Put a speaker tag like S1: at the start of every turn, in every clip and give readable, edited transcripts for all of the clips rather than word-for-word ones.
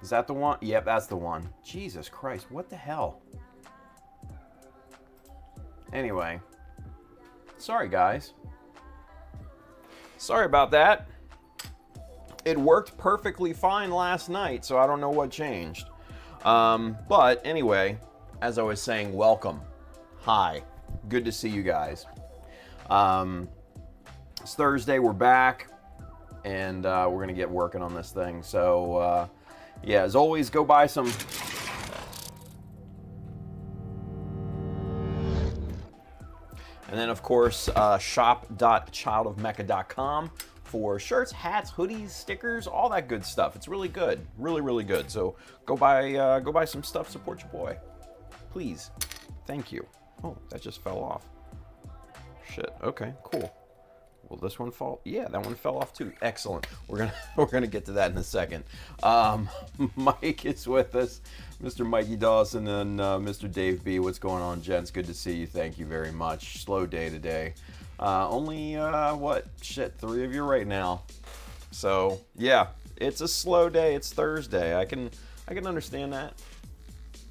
S1: Is that the one? Yep, that's the one. Jesus Christ, what the hell? Anyway. Sorry, guys. Sorry about that. It worked perfectly fine last night, so I don't know what changed. But anyway, as I was saying, welcome. Hi. Good to see you guys. It's Thursday, we're back, and we're going to get working on this thing. So, yeah, as always, go buy some... And then, of course, shop.childofmecha.com for shirts, hats, hoodies, stickers, all that good stuff. It's really good. Really, really good. So go buy some stuff, support your boy. Please. Thank you. Oh, that just fell off. Shit. Okay, cool. Will this one fall? Yeah, that one fell off too. Excellent. We're gonna get to that in a second. Mike is with us, Mr. Mikey Dawson and Mr. Dave B. What's going on, gents? Good to see you. Thank you very much. Slow day today. Only what? Shit, 3 of you right now. So yeah, it's a slow day. It's Thursday. I can understand that.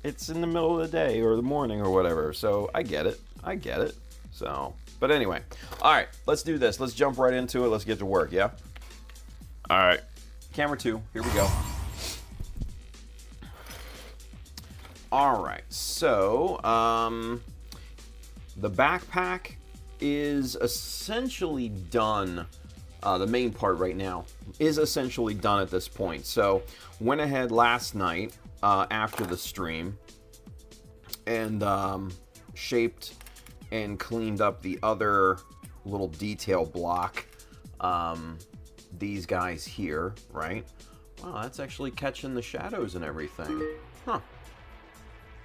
S1: It's in the middle of the day or the morning or whatever. So I get it. I get it. So. But anyway, all right, let's do this. Let's jump right into it. Let's get to work, yeah? All right, camera 2, here we go. All right, so the backpack is essentially done. The main part right now is essentially done at this point. So went ahead last night after the stream and shaped and cleaned up the other little detail block. These guys here, right? Wow, that's actually catching the shadows and everything. Huh.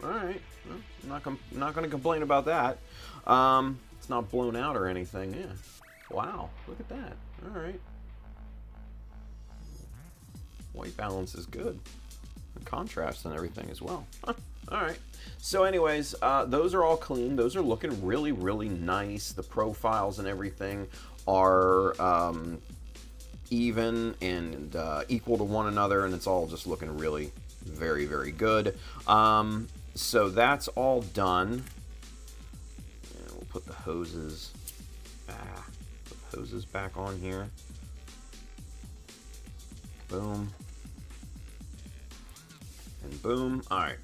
S1: All right. Well, I'm not going to complain about that. It's not blown out or anything. Yeah. Wow. Look at that. All right. White balance is good. The contrast and everything as well. Huh. All right. So anyways, those are all clean. Those are looking really, really nice. The profiles and everything are even and equal to one another, and it's all just looking really very, very good. So that's all done. And we'll put the hoses back on here. Boom. And boom. All right.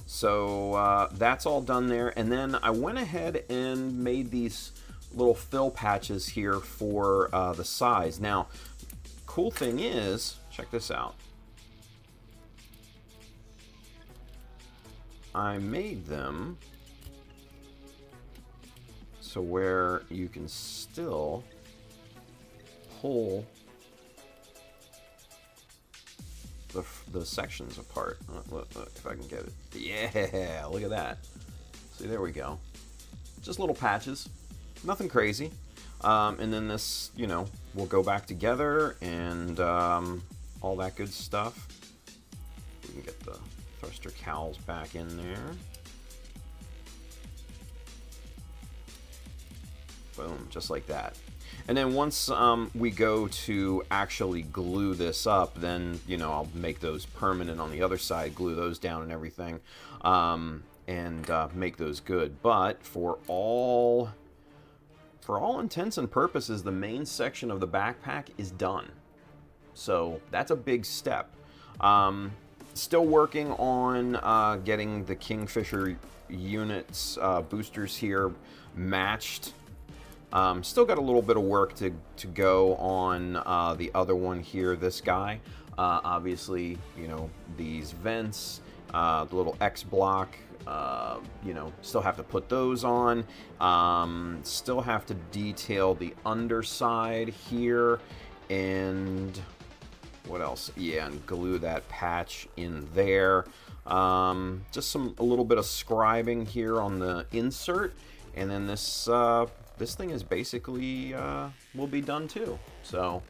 S1: So that's all done there. And then I went ahead and made these little fill patches here for the size. Now, cool thing is, check this out. I made them so where you can still pull the sections apart. Look, if I can get it. Yeah, look at that. See, there we go. Just little patches, nothing crazy. And then this, you know, will go back together and all that good stuff. We can get the thruster cowls back in there. Boom, just like that. And then once we go to actually glue this up, then, you know, I'll make those permanent on the other side, glue those down and everything, and make those good. But for all intents and purposes, the main section of the backpack is done. So that's a big step. Still working on getting the Kingfisher units, boosters here matched. Still got a little bit of work to go on the other one here, this guy. Obviously, you know, these vents, the little X block, you know, still have to put those on. Still have to detail the underside here, and what else? Yeah, and glue that patch in there. Just a little bit of scribing here on the insert, and then this thing is basically will be done too. So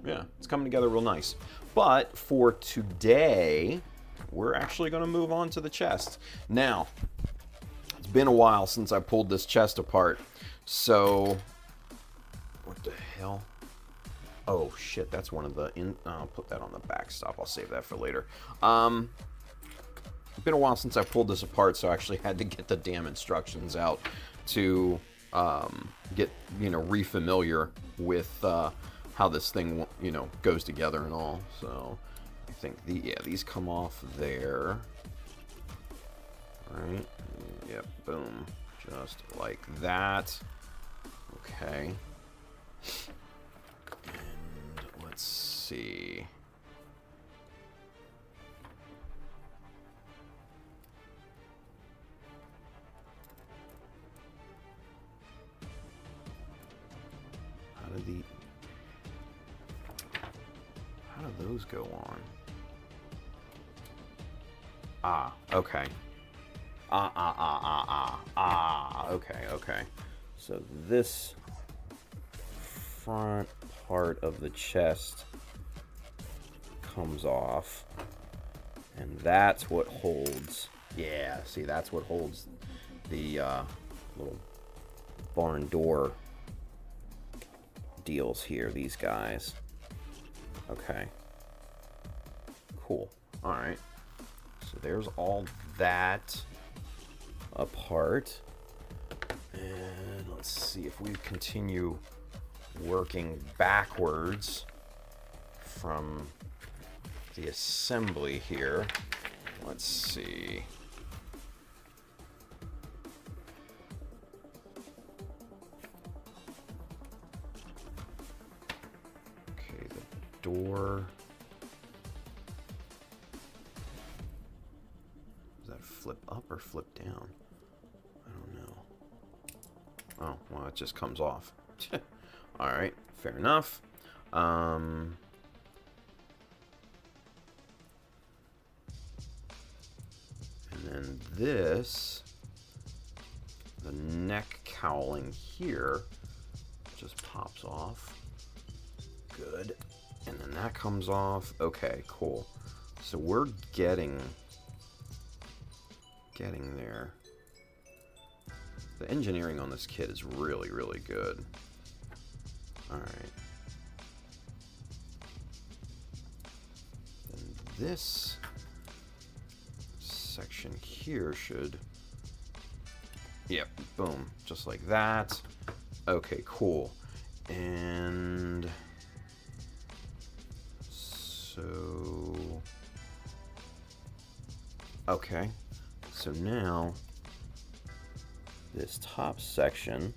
S1: yeah, it's coming together real nice. But for today, we're actually going to move on to the chest. Now, it's been a while since I pulled this chest apart, so what the hell? Oh shit, that's one of the I'll put that on the backstop. I'll save that for later. It's been a while since I pulled this apart, so I actually had to get the damn instructions out to get, you know, refamiliar with how this thing, you know, goes together and all. So I think these come off there, right? Yep, boom, just like that. Okay. And let's see. How do those go on? Ah, okay. Okay. So this front part of the chest comes off, and that's what holds. Yeah, see, that's what holds the little barn door deals here, these guys. Okay. Cool. Alright. So there's all that apart. And let's see if we continue working backwards from the assembly here. Let's see. Okay, the door. Does that flip up or flip down? I don't know. Oh, well, it just comes off. Alright, fair enough. And then this, the neck cowling here, just pops off. Good. And then that comes off. Okay, cool. So we're getting there. The engineering on this kit is really, really good. Alright. And this section here should... Yep, boom. Just like that. Okay, cool. And... So... Okay. So now... This top section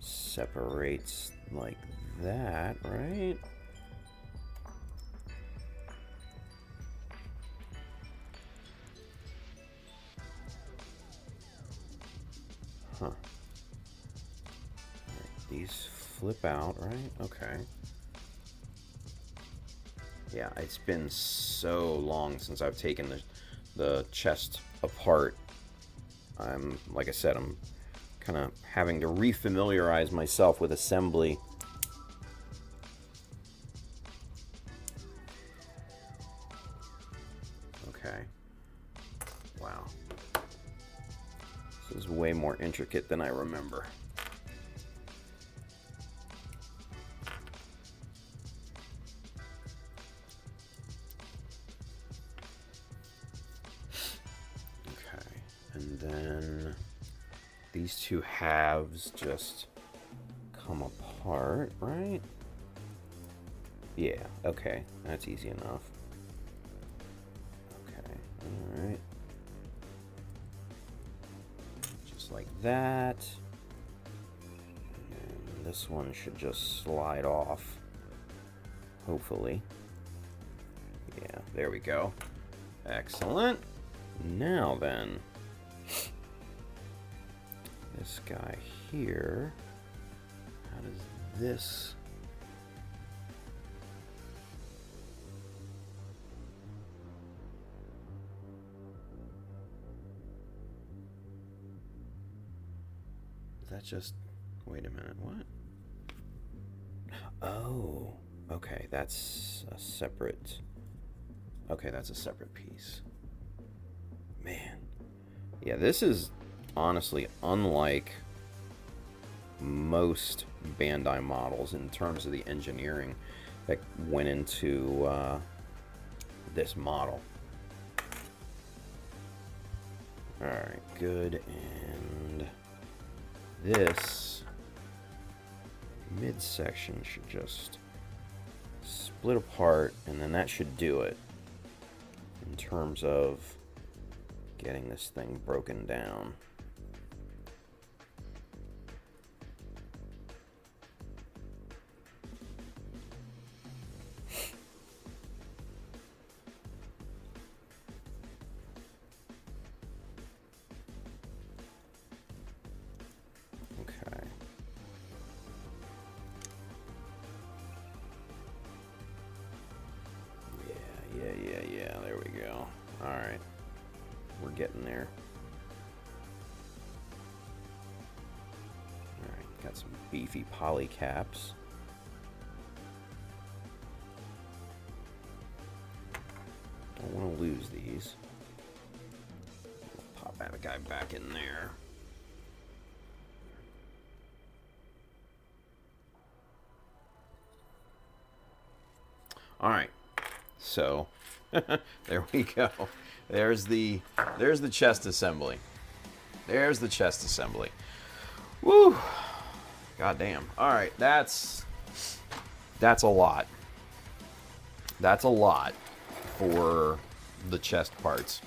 S1: separates like that, right? Huh. Right, these flip out, right? Okay. Yeah, it's been so long since I've taken the chest apart. Like I said, I'm kind of having to refamiliarize myself with assembly. Okay. Wow. This is way more intricate than I remember. And then these two halves just come apart, right? Yeah, okay, that's easy enough. Okay, alright. Just like that. And this one should just slide off, hopefully. Yeah, there we go. Excellent. Now then, this guy here, how does this... Is that just... Wait a minute, what? Oh, okay, that's a separate... Okay, that's a separate piece. Man. Yeah, this is honestly unlike most Bandai models in terms of the engineering that went into this model. Alright, good. And this midsection should just split apart, and then that should do it in terms of getting this thing broken down. Yeah, there we go. Alright. We're getting there. Alright, got some beefy poly caps. Don't want to lose these. Pop that guy back in there. Alright. So there we go. There's the chest assembly. There's the chest assembly. Woo! Goddamn. All right, that's a lot. That's a lot for the chest parts.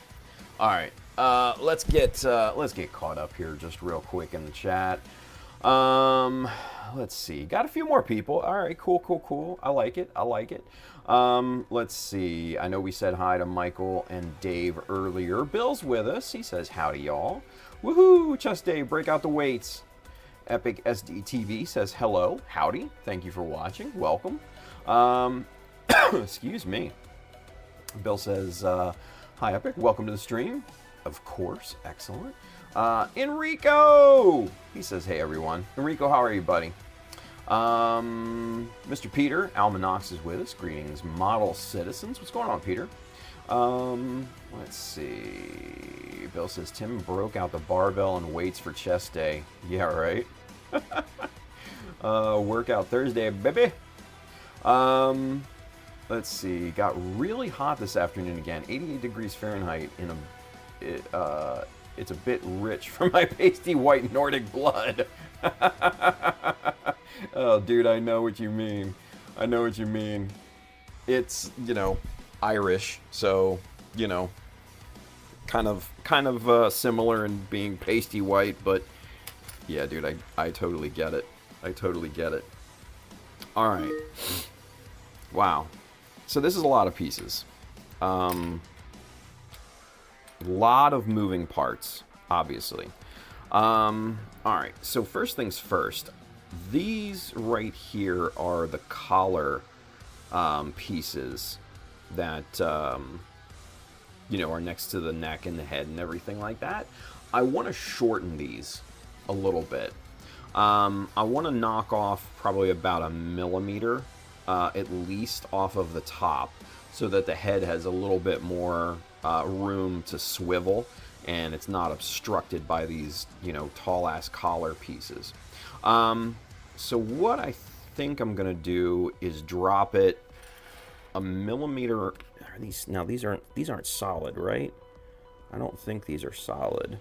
S1: All right, let's get caught up here just real quick in the chat. Let's see. Got a few more people. All right, cool. I like it. Let's see. I know we said hi to Michael and Dave earlier. Bill's with us. He says, howdy, y'all. Woohoo! Chest Dave, break out the weights. Epic SD TV says, hello. Howdy. Thank you for watching. Welcome. Excuse me. Bill says, hi, Epic. Welcome to the stream. Of course. Excellent. Enrico! He says, hey, everyone. Enrico, how are you, buddy? Mr. Peter Almanax is with us. Greetings, model citizens. What's going on, Peter? Let's see. Bill says, Tim broke out the barbell and weights for chest day. Yeah, right? Workout Thursday, baby. Let's see. Got really hot this afternoon again. 88 degrees Fahrenheit in it's a bit rich for my pasty white Nordic blood. Oh, dude, I know what you mean. It's, Irish, so, kind of similar in being pasty white, but yeah, dude, I totally get it. All right. Wow. So this is a lot of pieces. Lot of moving parts, obviously. All right, so first things first. These right here are the collar pieces that, are next to the neck and the head and everything like that. I want to shorten these a little bit. I want to knock off probably about 1 millimeter, at least off of the top, so that the head has a little bit more room to swivel and it's not obstructed by these, tall ass collar pieces. So what I think I'm gonna do is drop it 1 millimeter. These aren't solid, right? I don't think these are solid.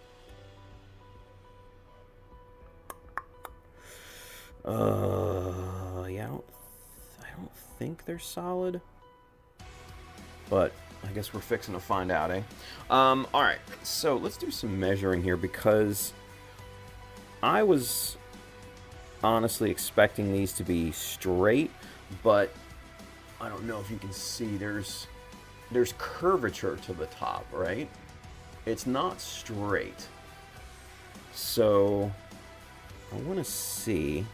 S1: Yeah, I don't think they're solid. But I guess we're fixing to find out, eh? All right, so let's do some measuring here, because I was honestly expecting these to be straight, but I don't know if you can see, there's curvature to the top, right? It's not straight. So I want to see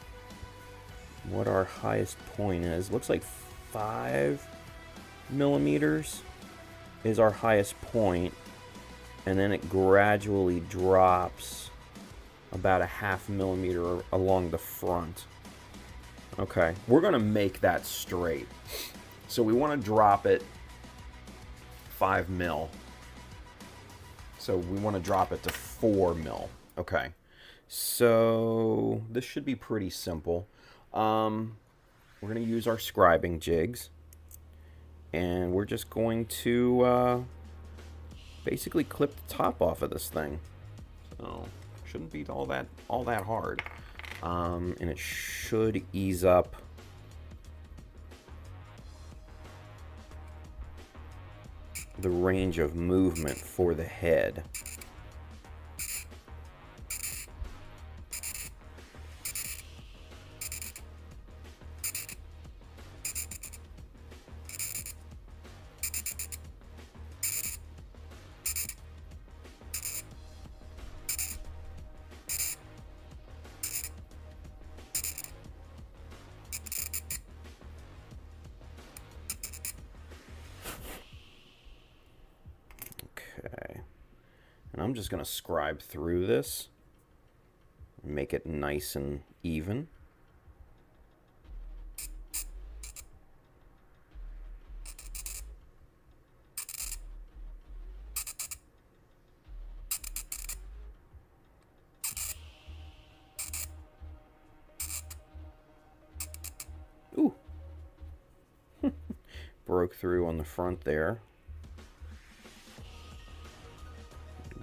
S1: what our highest point is. Looks like 5 millimeters is our highest point, and then it gradually drops about 0.5 millimeter along the front. Okay, we're gonna make that straight, so we want to drop it 5 mil. So we want to drop it to 4 mil. Okay. So this should be pretty simple. We're going to use our scribing jigs, and we're just going to basically clip the top off of this thing. So shouldn't be all that hard, and it should ease up the range of movement for the head. Okay, and I'm just going to scribe through this and make it nice and even. Ooh, broke through on the front there.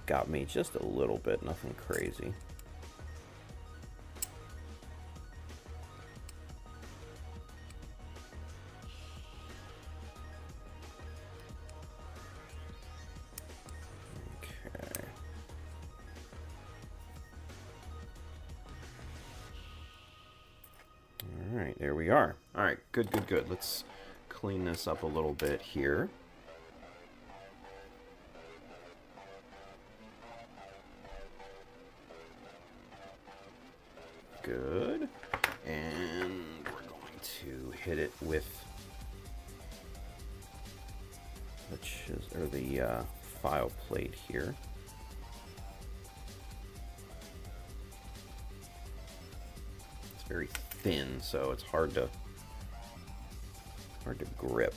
S1: Got me just a little bit, nothing crazy. Okay. All right, there we are. All right, good, good, good. Let's clean this up a little bit here. Good. And we're going to hit it with the file plate here. It's very thin, so it's hard to grip.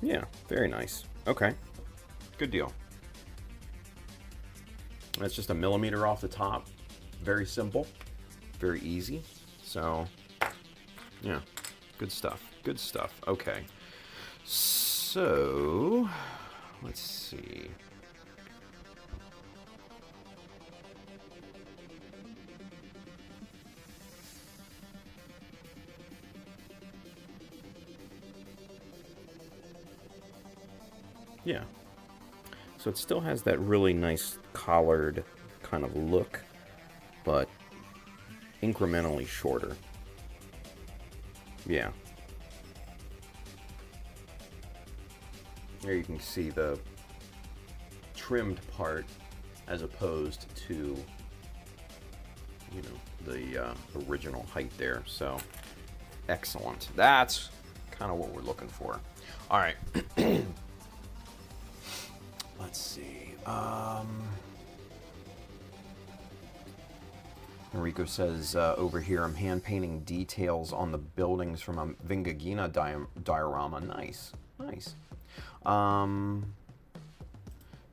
S1: Yeah, very nice. Okay, good deal. That's just a millimeter off the top. Very simple, very easy. So, yeah, good stuff. Good stuff. Okay, so let's see. Yeah. So it still has that really nice collared kind of look, but incrementally shorter. Yeah. There you can see the trimmed part as opposed to, you know, the original height there. So excellent. That's kind of what we're looking for. All right. Let's see. Enrico says over here, I'm hand painting details on the buildings from a Vingagina diorama. Nice, nice.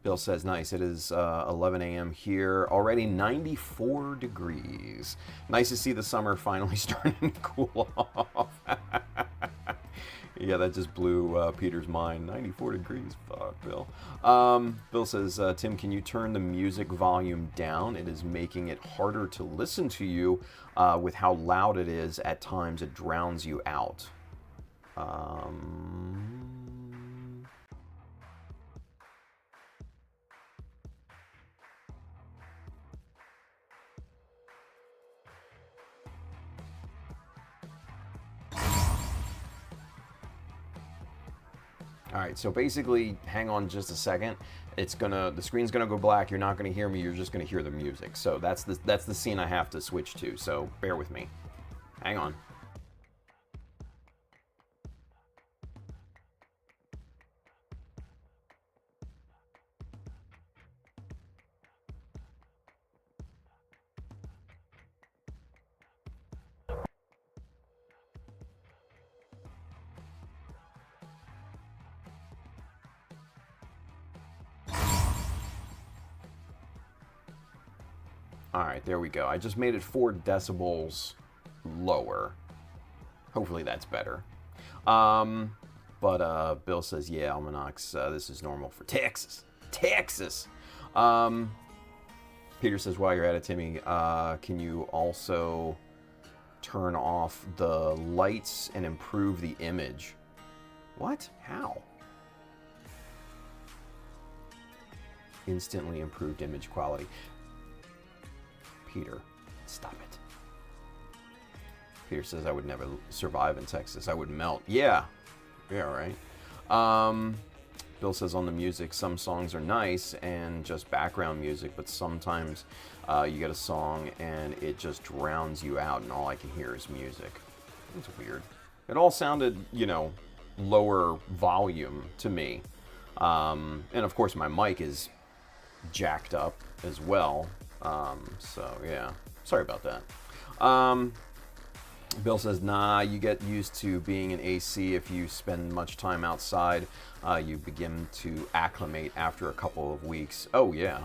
S1: Bill says, nice. It is 11 a.m. here. Already 94 degrees. Nice to see the summer finally starting to cool off. Yeah, that just blew Peter's mind. 94 degrees. Fuck, Bill. Bill says, Tim, can you turn the music volume down? It is making it harder to listen to you with how loud it is. At times, it drowns you out. All right, so basically, hang on just a second. The screen's gonna go black. You're not gonna hear me. You're just gonna hear the music. So that's the scene I have to switch to. So bear with me. Hang on. All right, there we go. I just made it 4 decibels lower. Hopefully that's better. But Bill says, yeah, Almanacs, this is normal for Texas. Texas! Peter says, while you're at it, Timmy, can you also turn off the lights and improve the image? What? How? Instantly improved image quality. Peter, stop it. Peter says, I would never survive in Texas. I would melt. Yeah. Yeah, right. Bill says on the music, some songs are nice and just background music, but sometimes you get a song and it just drowns you out and all I can hear is music. It's weird. It all sounded, lower volume to me. And of course my mic is jacked up as well. So yeah, sorry about that. Bill says, nah, you get used to being in AC. If you spend much time outside, you begin to acclimate after a couple of weeks. Oh yeah.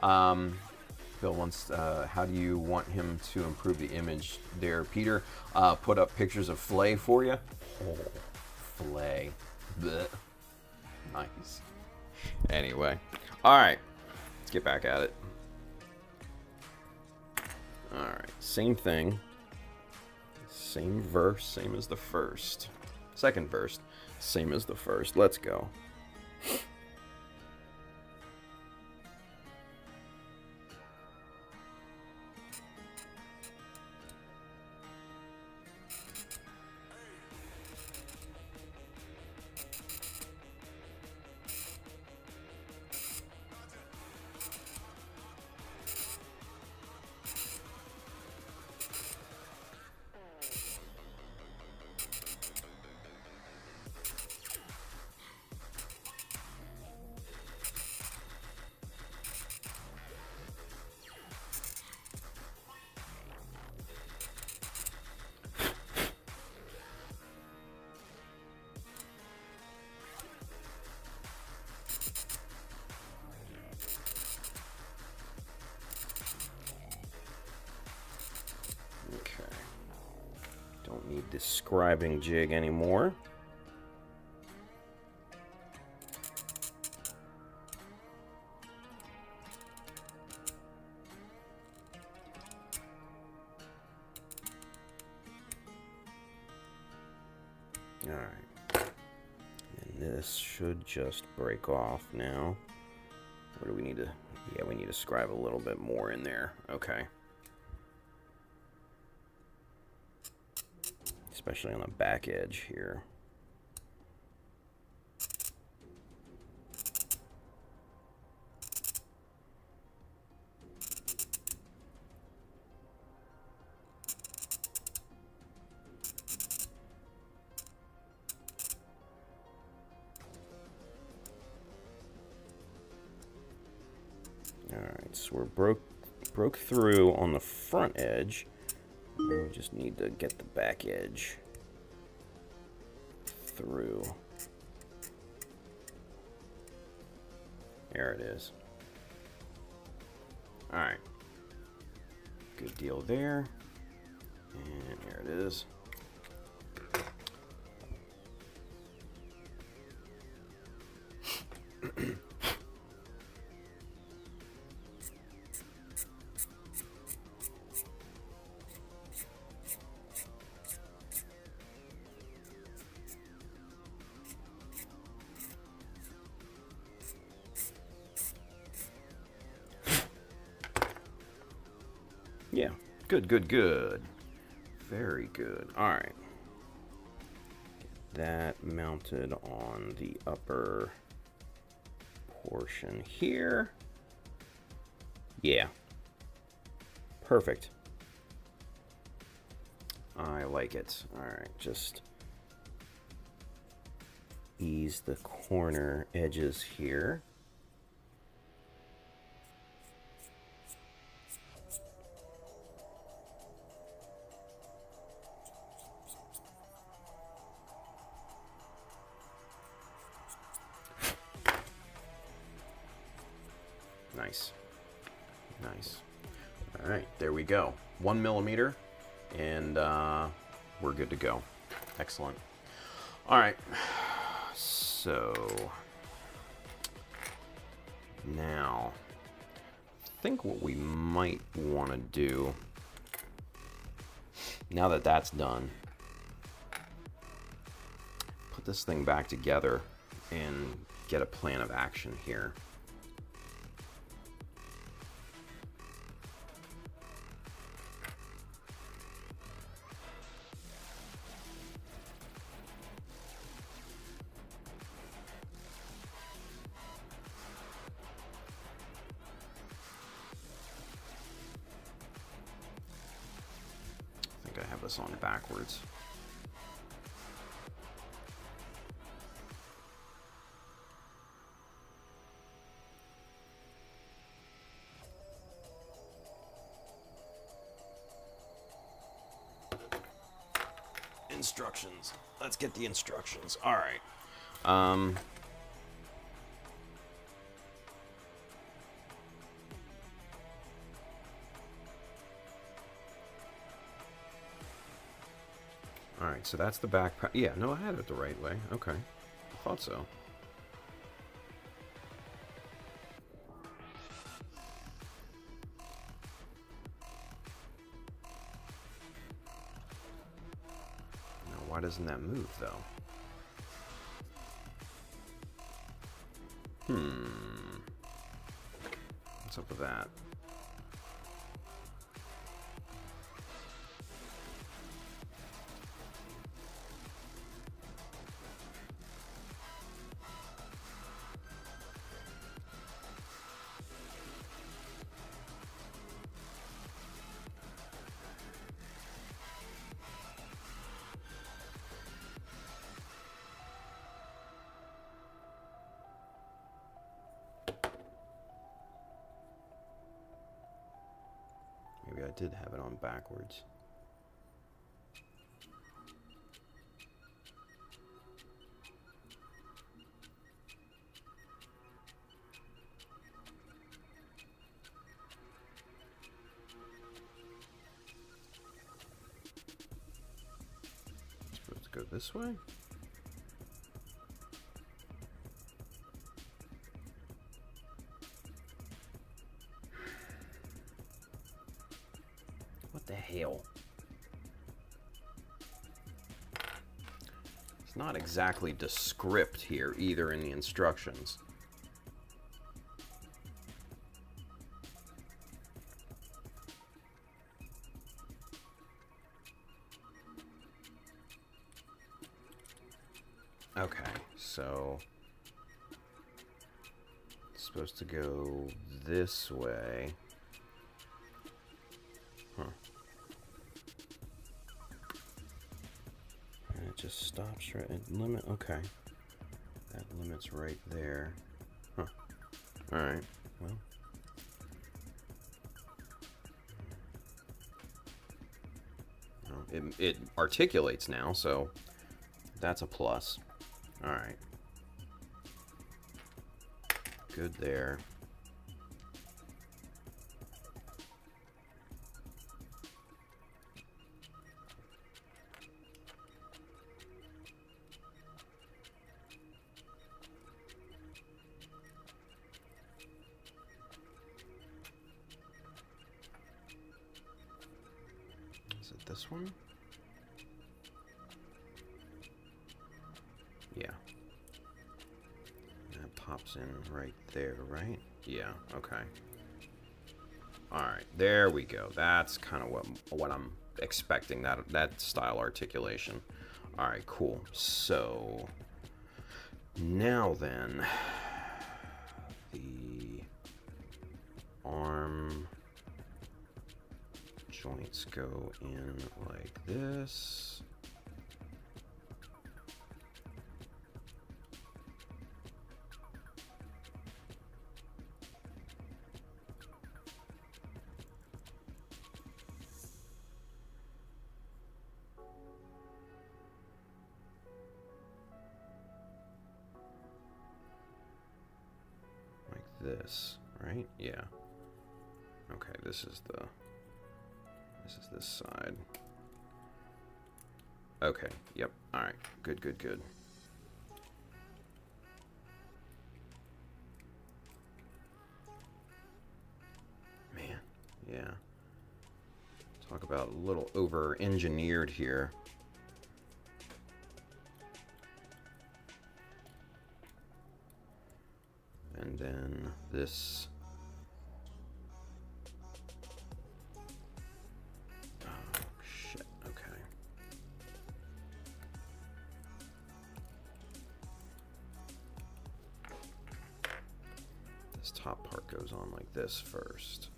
S1: Bill wants, how do you want him to improve the image there, Peter? Put up pictures of Flay for you. Oh, Flay. Blech. Nice. Anyway, all right, let's get back at it. All right, same thing. Same verse, same as the first. Second verse, same as the first. Let's go. Need the scribing jig anymore. All right, and this should just break off now. What do we need to? Yeah, we need to scribe a little bit more in there. Okay. Especially on the back edge here. All right, so we're broke through on the front edge. We just need to get the back edge through. There it is. All right. Good deal there. And there it is. Yeah, good. Very good. All right. that mounted on the upper portion here. Yeah. Perfect. I like it. Alright, just ease the corner edges here. Nice. Nice. All right, there we go. 1 millimeter, and we're good to go. Excellent. All right, so now I think what we might want to do, now that that's done, put this thing back together and get a plan of action here. I have this on backwards. Instructions. Let's get the instructions. All right. Alright, so that's the back. Yeah, no, I had it the right way. Okay. I thought so. Now, why doesn't that move, though? What's up with that? Maybe I did have it on backwards. Supposed to go this way? What the hell? It's not exactly descript here either in the instructions. Okay, so it's supposed to go this way. Huh. And it just stops right at limit. Okay. That limit's right there. Huh. Alright. Well. It articulates now, so that's a plus. Alright. Good there. Is it this one? Yeah. That pops in right there, right? Yeah, okay. Alright, there we go. That's kind of what I'm expecting, that style articulation. All right, cool. So now then, the arm joints go in like this. This, right? Yeah. Okay, this is this side. Okay, yep. All right. Good, good, good. Man, yeah. Talk about a little over-engineered here. And then this. Oh, shit. Okay. This top part goes on like this first.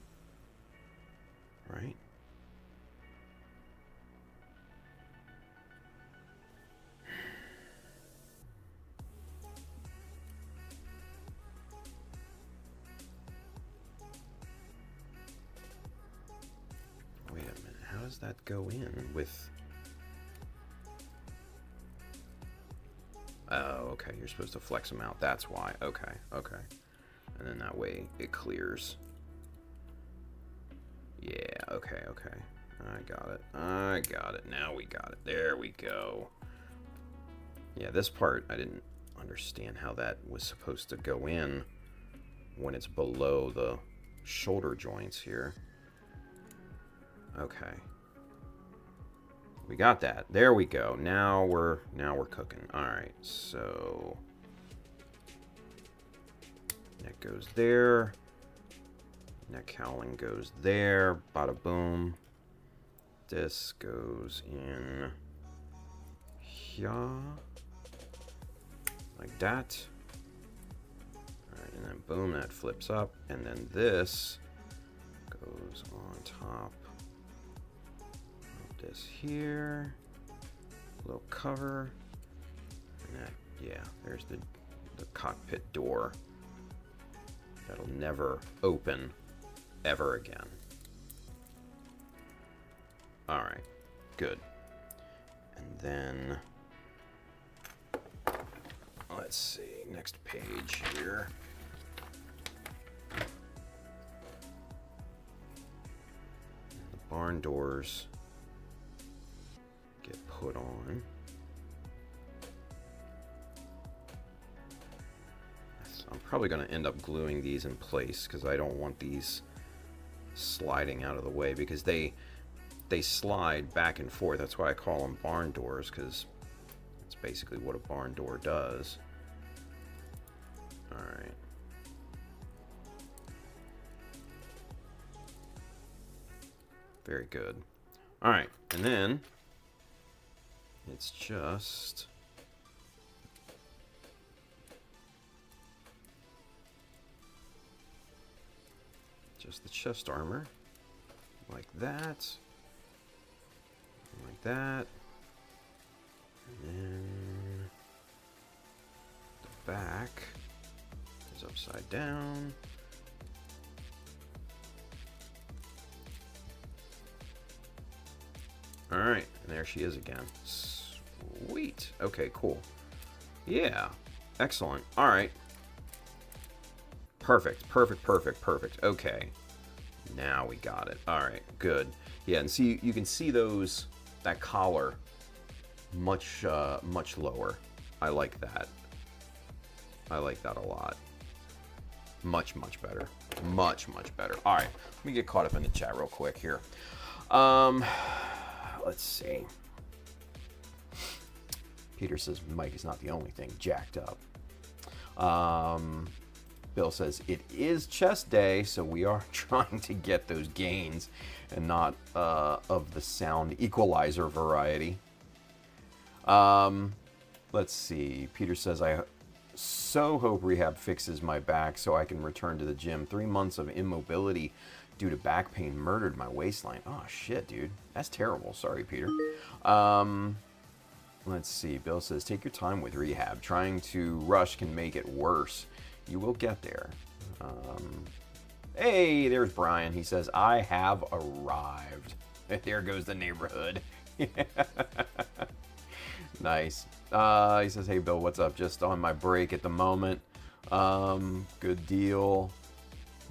S1: Right? Does that go in with? Oh, okay. You're supposed to flex them out. That's why. Okay, okay. And then that way it clears. Yeah, okay, okay. I got it. I got it. Now we got it. There we go. Yeah, this part, I didn't understand how that was supposed to go in when it's below the shoulder joints here. Okay. We got that. There we go. Now we're cooking. All right. So neck goes there. Neck cowling goes there. Bada boom. This goes in here like that. All right, and then boom, that flips up, and then this goes on top. This here, little cover, and that, yeah, there's the cockpit door that'll never open ever again. All right, good. And then let's see, next page here. The barn doors get put on. I'm probably going to end up gluing these in place because I don't want these sliding out of the way because they slide back and forth. That's why I call them barn doors, because it's basically what a barn door does. All right. Very good. All right, and then it's just the chest armor, like that, like that, and then the back is upside down. All right, and there she is again. Sweet. Okay, cool. Yeah, excellent. All right. Perfect, perfect, perfect, perfect. Okay, now we got it. All right, good. Yeah, and see, you can see that collar much lower. I like that. I like that a lot. Much better. Much better. All right, let me get caught up in the chat real quick here. Let's see. Peter says Mike is not the only thing jacked up. Bill says it is chest day, so we are trying to get those gains and not of the sound equalizer variety. Let's see. Peter says, I so hope rehab fixes my back so I can return to the gym. 3 months of immobility due to back pain murdered my waistline. Oh, shit, dude. That's terrible. Sorry, Peter. Let's see. Bill says, take your time with rehab. Trying to rush can make it worse. You will get there. Hey, there's Brian. He says, I have arrived. There goes the neighborhood. Nice. He says, hey, Bill, what's up? Just on my break at the moment. Good deal.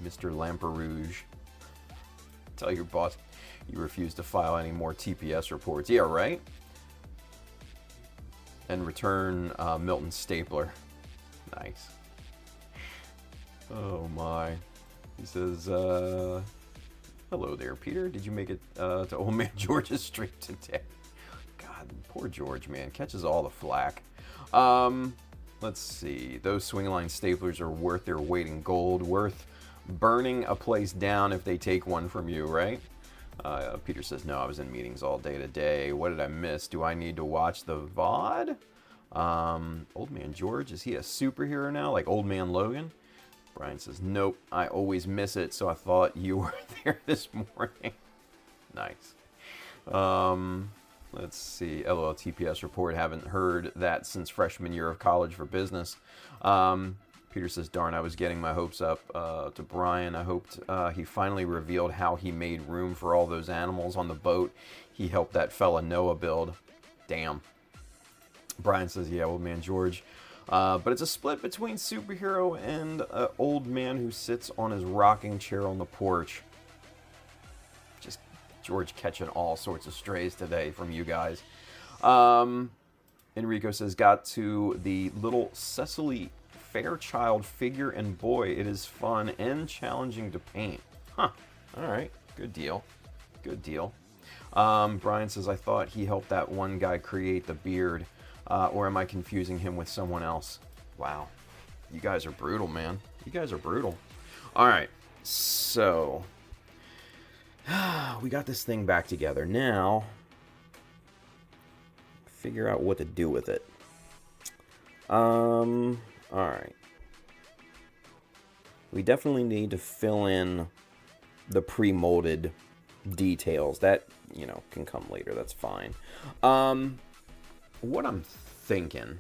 S1: Mr. Lamperouge. Tell your boss you refuse to file any more TPS reports. Yeah, right? And return Milton's stapler. Nice. Oh, my. He says, hello there, Peter. Did you make it to Old Man George's street today? God, poor George, man. Catches all the flack. Let's see. Those swingline staplers are worth their weight in gold. Worth burning a place down if they take one from you, right? Peter says, no, I was in meetings all day today. What did I miss? Do I need to watch the VOD? Old Man George, is he a superhero now, like Old Man Logan? Brian says, nope, I always miss it, so I thought you were there this morning. Nice. Let's see. LOL TPS report. Haven't heard that since freshman year of college for business. Peter says, darn, I was getting my hopes up to Brian. I hoped he finally revealed how he made room for all those animals on the boat he helped that fella Noah build. Damn. Brian says, yeah, Old Man George. But it's a split between superhero and an old man who sits on his rocking chair on the porch. Just George catching all sorts of strays today from you guys. Enrico says, got to the little Cecily Fairchild figure, and boy, it is fun and challenging to paint. Huh. All right. Good deal. Good deal. Brian says, I thought he helped that one guy create the beard. Or am I confusing him with someone else? Wow. You guys are brutal, man. You guys are brutal. All right. So, we got this thing back together. Now, figure out what to do with it. All right. We definitely need to fill in the pre-molded details. That, you know, can come later. That's fine. What I'm thinking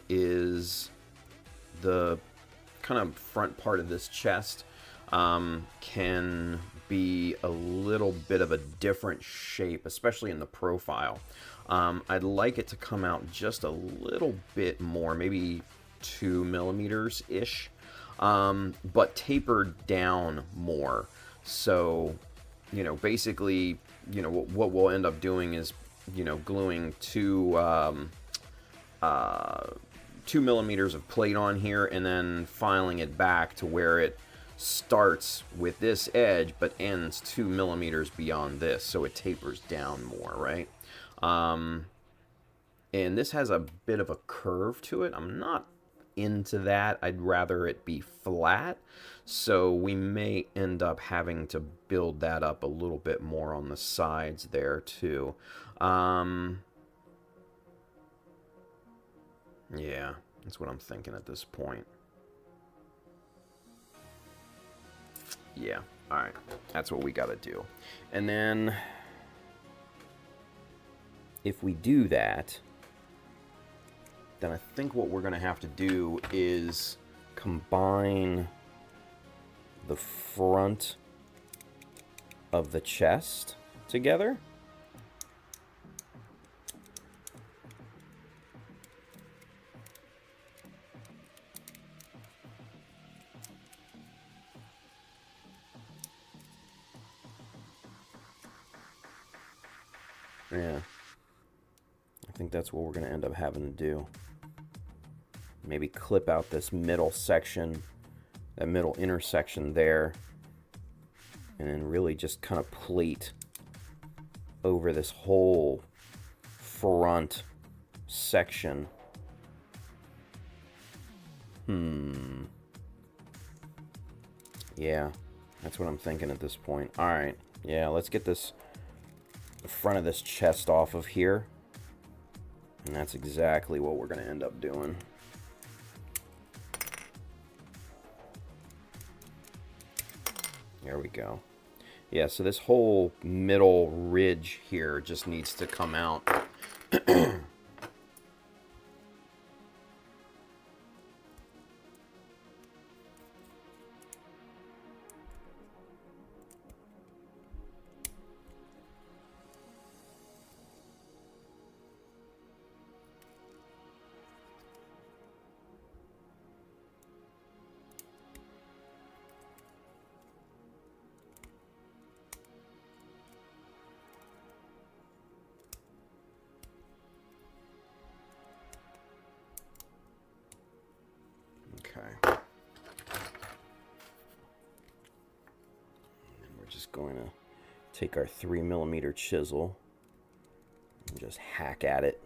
S1: is the kind of front part of this chest can be a little bit of a different shape, especially in the profile. I'd like it to come out just a little bit more, maybe 2 millimeters ish, but tapered down more. So, you know, basically, you know, what we'll end up doing is, you know, gluing 2 millimeters of plate on here and then filing it back to where it starts with this edge but ends 2 millimeters beyond this, so it tapers down more, right? And this has a bit of a curve to it. I'm not into that. I'd rather it be flat. So we may end up having to build that up a little bit more on the sides there too. Yeah, that's what I'm thinking at this point. Yeah, all right. That's what we got to do. And then if we do that, then I think what we're going to have to do is combine the front of the chest together. Yeah. I think that's what we're going to end up having to do. Maybe clip out this middle section, that middle intersection there, and then really just kind of plate over this whole front section. Yeah, that's what I'm thinking at this point. All right, yeah, let's get this the front of this chest off of here. And that's exactly what we're going to end up doing. There we go. Yeah, so this whole middle ridge here just needs to come out. Okay. And we're just going to take our 3mm chisel and just hack at it.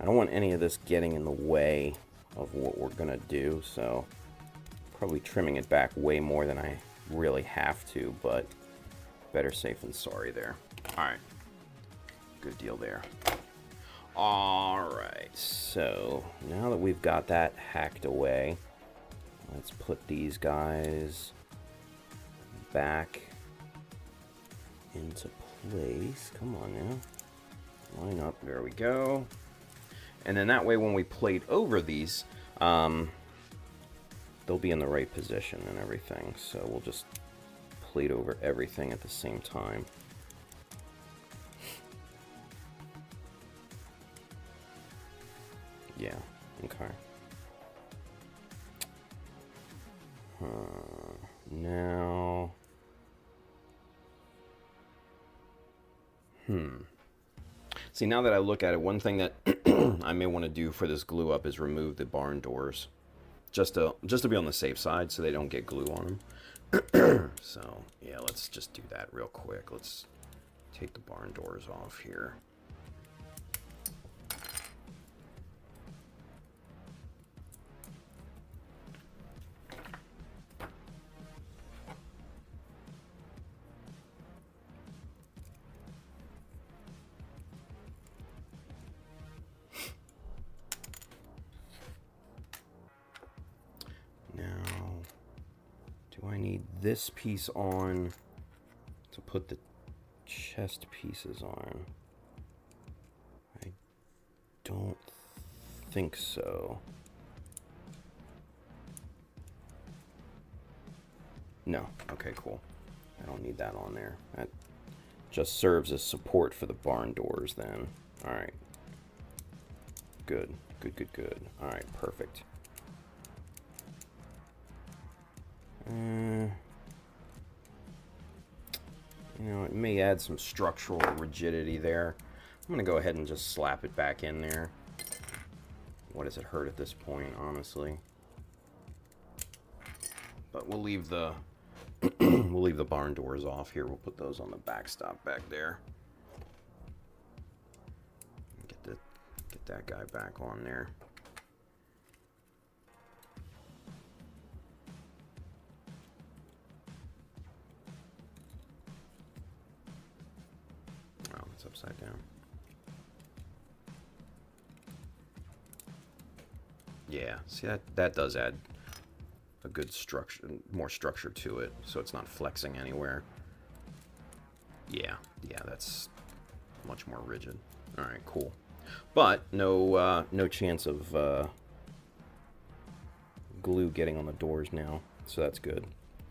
S1: I don't want any of this getting in the way of what we're gonna do, so probably trimming it back way more than I really have to, but better safe than sorry there. Alright, good deal there. Alright, so now that we've got that hacked away, let's put these guys back into place. Come on now. Line up, there we go. And then that way when we plate over these, they'll be in the right position and everything. So we'll just plate over everything at the same time. Yeah, okay. Now... See, now that I look at it, one thing that I may want to do for this glue up is remove the barn doors. Just to be on the safe side so they don't get glue on them. So, yeah, let's just do that real quick. Let's take the barn doors off here. This piece on to put the chest pieces on? I don't think so. No. Okay, cool. I don't need that on there. That just serves as support for the barn doors then. Alright. Good. Good, good, good. Alright, perfect. You know, it may add some structural rigidity there. I'm going to go ahead and just slap it back in there. What does it hurt at this point, honestly? But we'll leave the we'll leave the barn doors off here. We'll put those on the backstop back there. Get that guy back on there. Upside down. Yeah, see that does add a good structure, more structure to it, so it's not flexing anywhere. Yeah, that's much more rigid. All right, cool. But no chance of glue getting on the doors now. So that's good.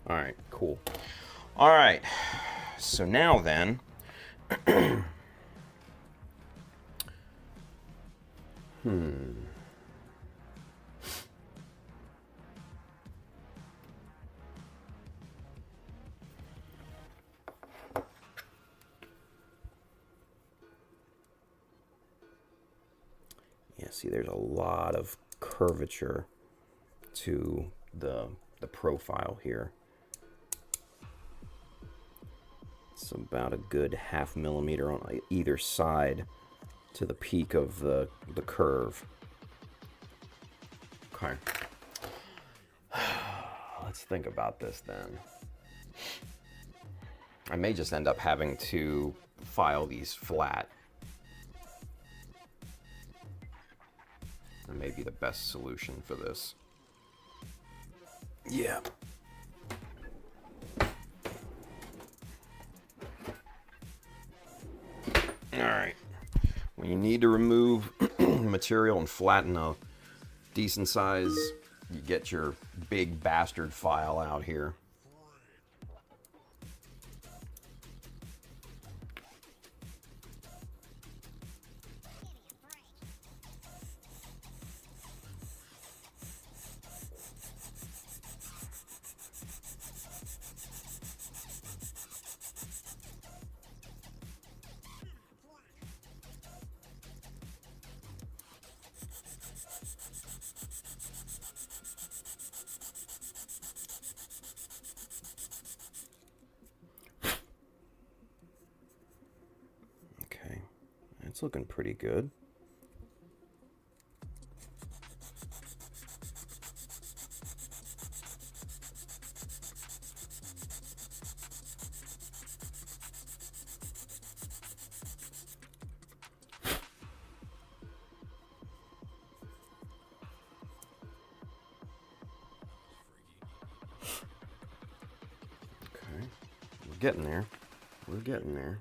S1: All right, cool. All right, so now then, yeah, see, there's a lot of curvature to the profile here. It's about a good 0.5 millimeter on either side to the peak of the curve. Okay. Let's think about this then. I may just end up having to file these flat. That may be the best solution for this. Yeah. Alright. When you need to remove material and flatten a decent size, you get your big bastard file out here. It's looking pretty good. Okay, we're getting there. We're getting there.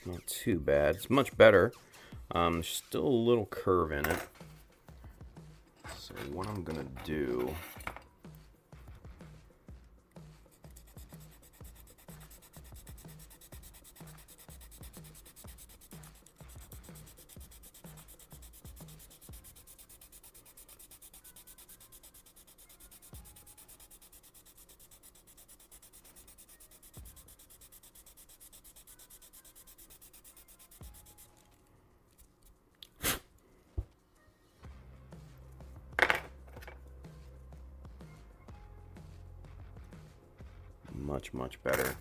S1: Not too bad. It's much better. There's still a little curve in it. So what I'm gonna do, much better.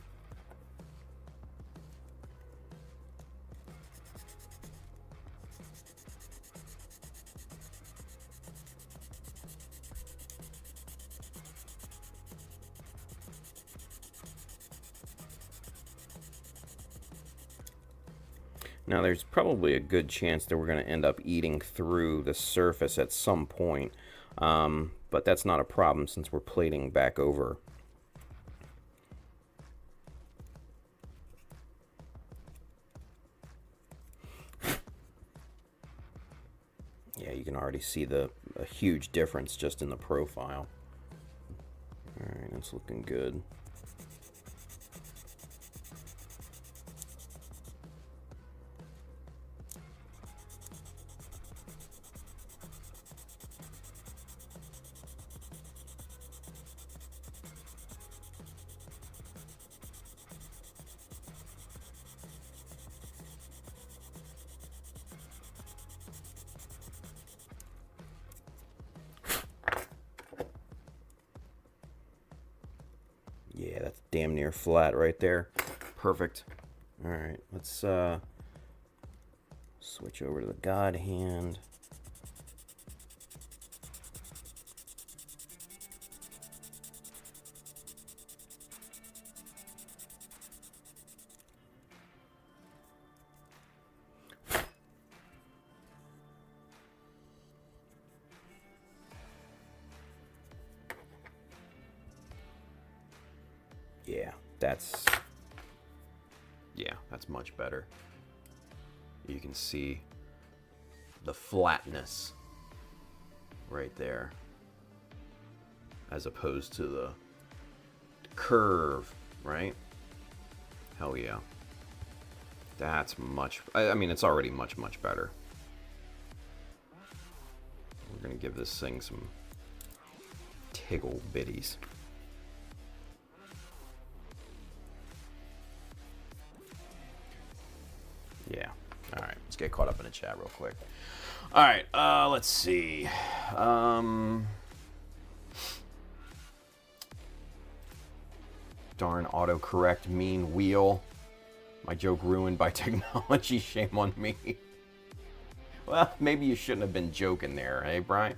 S1: Now there's probably a good chance that we're going to end up eating through the surface at some point, but that's not a problem since we're plating back over. Yeah, you can already see a huge difference just in the profile. Alright, that's looking good. damn near flat right there. Perfect. All right, let's switch over to the God Hand. Yeah, that's much better. You can see the flatness right there as opposed to the curve, right? Hell yeah. That's much, I mean, it's already much, much better. We're going to give this thing some tiggle bitties. Yeah. All right. Let's get caught up in the chat real quick. All right. Let's see. Darn autocorrect mean wheel. My joke ruined by technology. Shame on me. Well, maybe you shouldn't have been joking there, eh, Brian?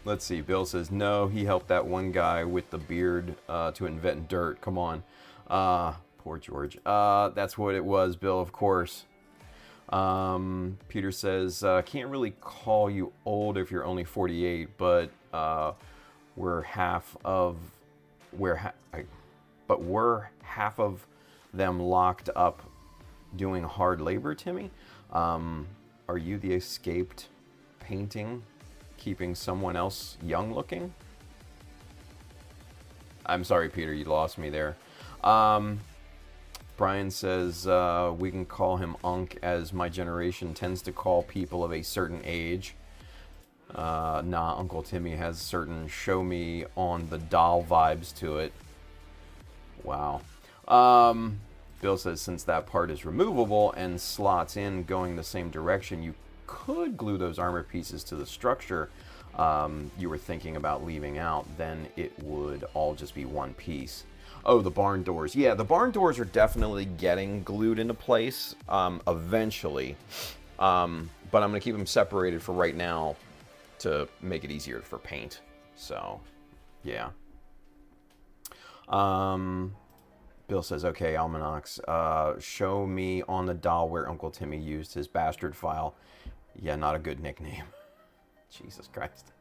S1: Let's see. Bill says, no, he helped that one guy with the beard to invent dirt. Come on. Poor George. That's what it was, Bill, of course. Peter says, can't really call you old if you're only 48, but we're half of them locked up doing hard labor, Timmy. Are you the escaped painting, keeping someone else young looking? I'm sorry, Peter, you lost me there. Brian says, we can call him Unk, as my generation tends to call people of a certain age. Nah, Uncle Timmy has certain show me on the doll vibes to it. Wow. Bill says, since that part is removable and slots in going the same direction, you could glue those armor pieces to the structure you were thinking about leaving out. Then it would all just be one piece. Oh, the barn doors. Yeah, the barn doors are definitely getting glued into place eventually. But I'm going to keep them separated for right now to make it easier for paint. So, yeah. Bill says, okay, Almanacs, show me on the doll where Uncle Timmy used his bastard file. Yeah, not a good nickname. Jesus Christ.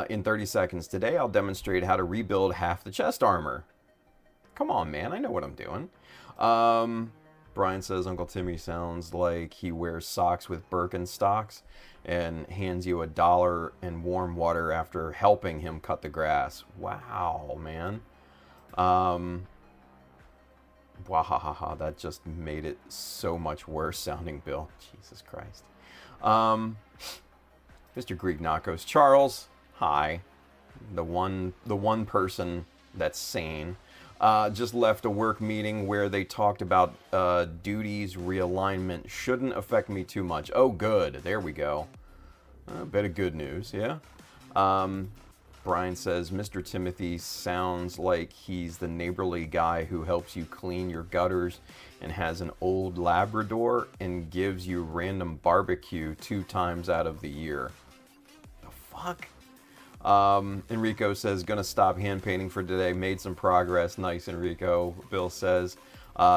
S1: In 30 seconds today, I'll demonstrate how to rebuild half the chest armor. Come on, man. I know what I'm doing. Brian says Uncle Timmy sounds like he wears socks with Birkenstocks and hands you $1 in warm water after helping him cut the grass. Wow, man. Wahahaha. That just made it so much worse sounding, Bill. Jesus Christ. Mr. Greek Knockos. Charles. Hi. The one person that's sane. Just left a work meeting where they talked about duties realignment. Shouldn't affect me too much. Oh, good. There we go. A bit of good news, yeah? Brian says, Mr. Timothy sounds like he's the neighborly guy who helps you clean your gutters and has an old Labrador and gives you random barbecue 2 times out of the year. The fuck? Enrico says, gonna stop hand painting for today. Made some progress. Nice, Enrico. Bill says,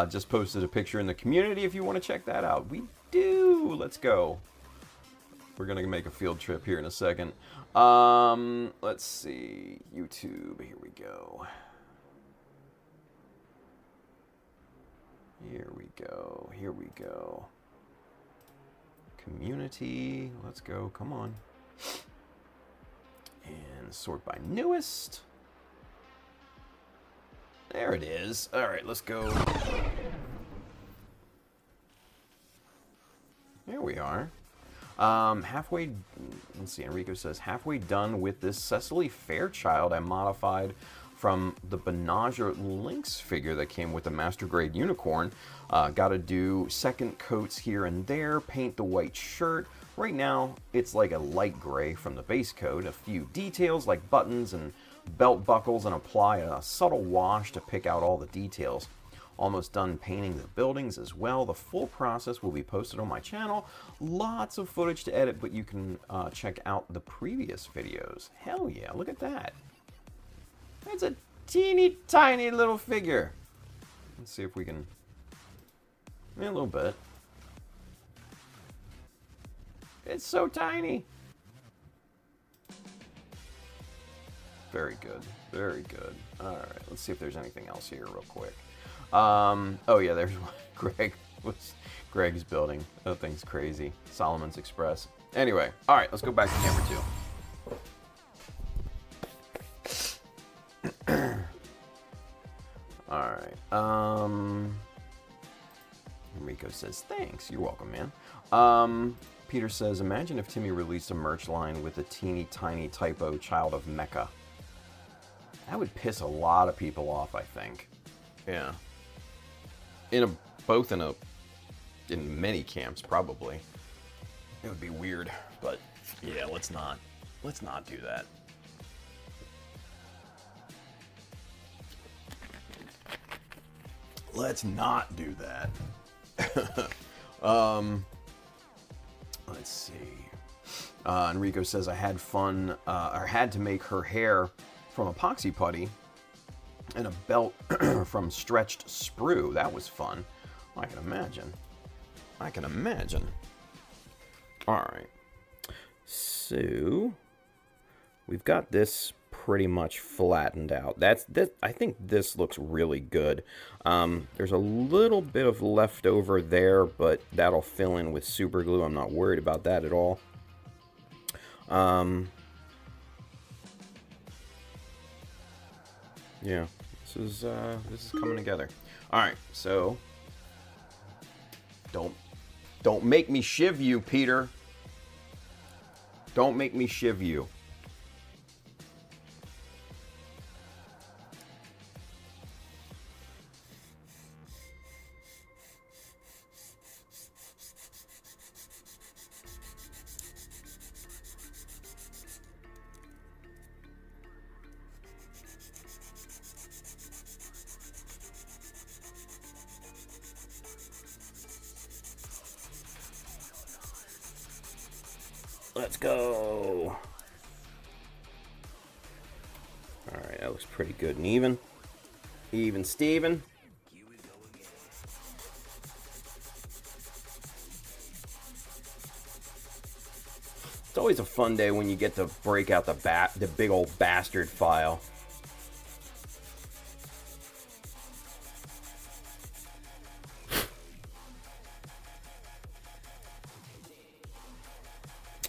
S1: just posted a picture in the community if you want to check that out. We do. Let's go. We're gonna make a field trip here in a second. Let's see. YouTube. Here we go. Here we go. Here we go. Community. Let's go. Come on. And sort by newest. There it is. All right, let's go. Here we are. Halfway, let's see, Enrico says, halfway done with this Cecily Fairchild I modified from the Benager Lynx figure that came with the Master Grade Unicorn. Gotta do second coats here and there, paint the white shirt. Right now, it's like a light gray from the base coat. A few details like buttons and belt buckles and apply a subtle wash to pick out all the details. Almost done painting the buildings as well. The full process will be posted on my channel. Lots of footage to edit, but you can check out the previous videos. Hell yeah, look at that. That's a teeny tiny little figure. Let's see if we can... Yeah, a little bit. It's so tiny. Very good. Very good. All right, let's see if there's anything else here real quick. Oh yeah, there's one. Greg's building. That thing's crazy. Solomon's Express. Anyway, all right, let's go back to camera 2. All right. Enrico says, thanks. You're welcome, man. Peter says, imagine if Timmy released a merch line with a teeny tiny typo child of Mecha. That would piss a lot of people off, I think. Yeah. Both in many camps, probably. It would be weird, but yeah, let's not do that. Let's not do that. Let's see. Enrico says, I had fun, or had to make her hair from epoxy putty and a belt from stretched sprue. That was fun. I can imagine. I can imagine. All right. So we've got this pretty much flattened out. I think this looks really good. There's a little bit of leftover there, but that'll fill in with super glue. I'm not worried about that at all. Yeah, this is coming together. All right, so don't make me shiv you, Peter. Don't make me shiv you. Let's go. All right, that looks pretty good and even. Even Steven. It's always a fun day when you get to break out the big old bastard file.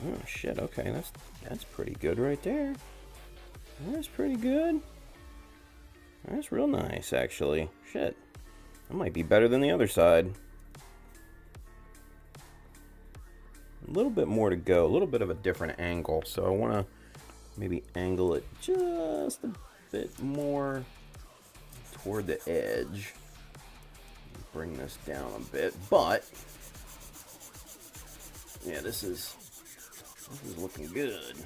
S1: Oh shit, okay, that's pretty good right there. That's pretty good. That's real nice, actually. Shit. That might be better than the other side. A little bit more to go, a little bit of a different angle, so I want to maybe angle it just a bit more toward the edge. Bring this down a bit, but yeah, this is looking good.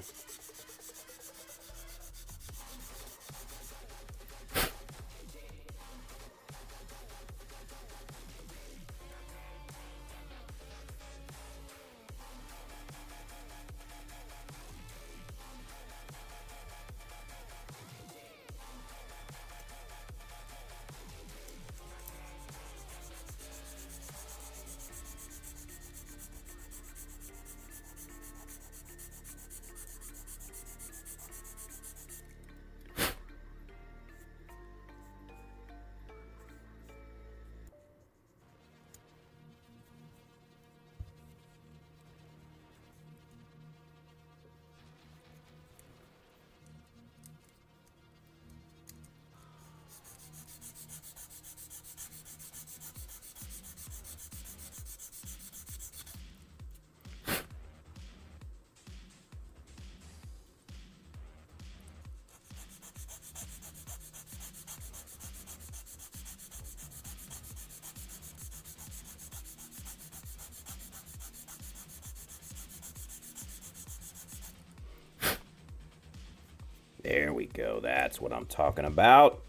S1: There we go. That's what I'm talking about.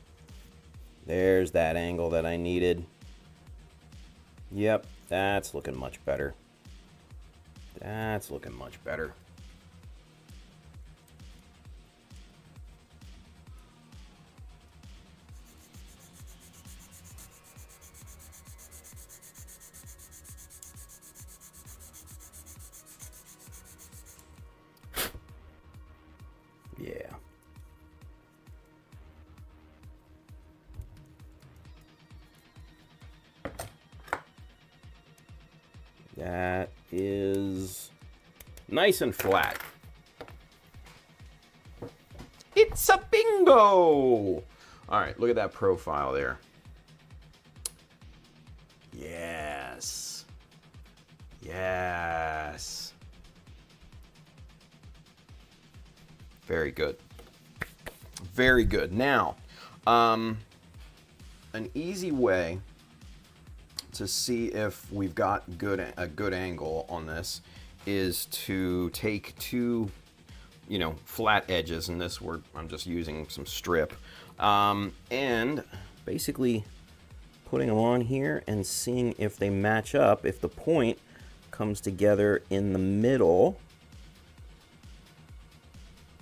S1: There's that angle that I needed. Yep, that's looking much better. That's looking much better. Yeah. That is nice and flat. It's a bingo! All right, look at that profile there. Yes. Yes. Very good. Very good. Now, an easy way to see if we've got a good angle on this is to take two, flat edges, and this I'm just using some strip, and basically putting them on here and seeing if they match up, if the point comes together in the middle.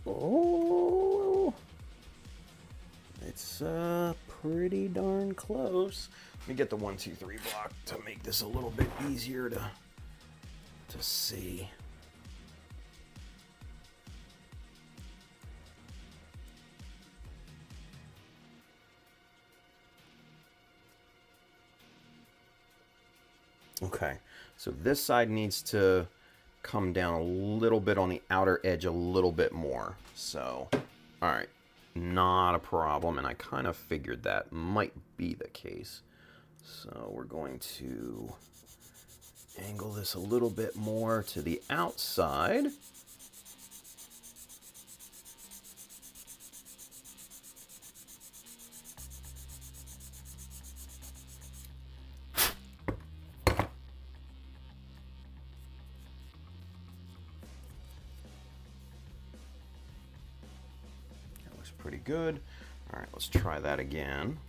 S1: Oh, it's pretty darn close. Let me get the 1, 2, 3 block to make this a little bit easier to see. Okay, so this side needs to come down a little bit on the outer edge a little bit more. So, all right, not a problem, and I kind of figured that might be the case. So we're going to angle this a little bit more to the outside. That looks pretty good. All right, let's try that again.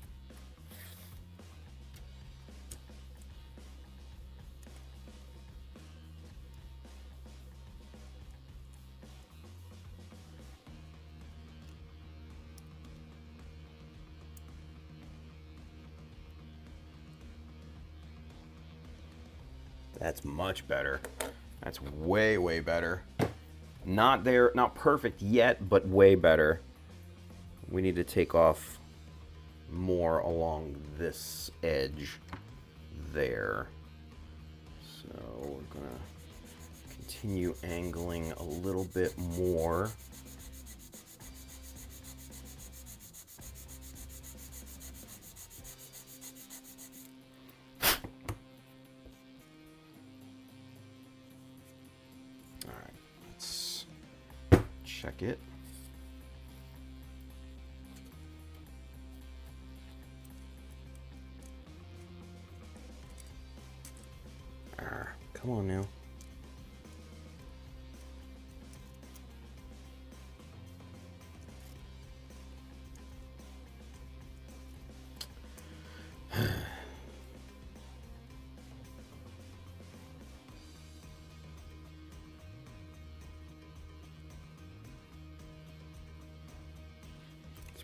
S1: That's much better. That's way, way better. Not there, not perfect yet, but way better. We need to take off more along this edge there. So we're gonna continue angling a little bit more. Check it. Come on now.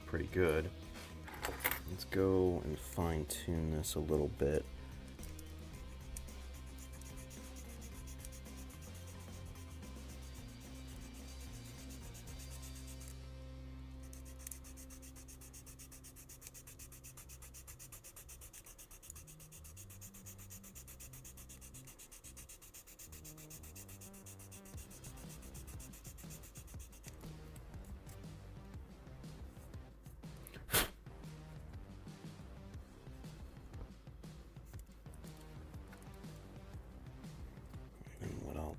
S1: Pretty good. Let's go and fine tune this a little bit.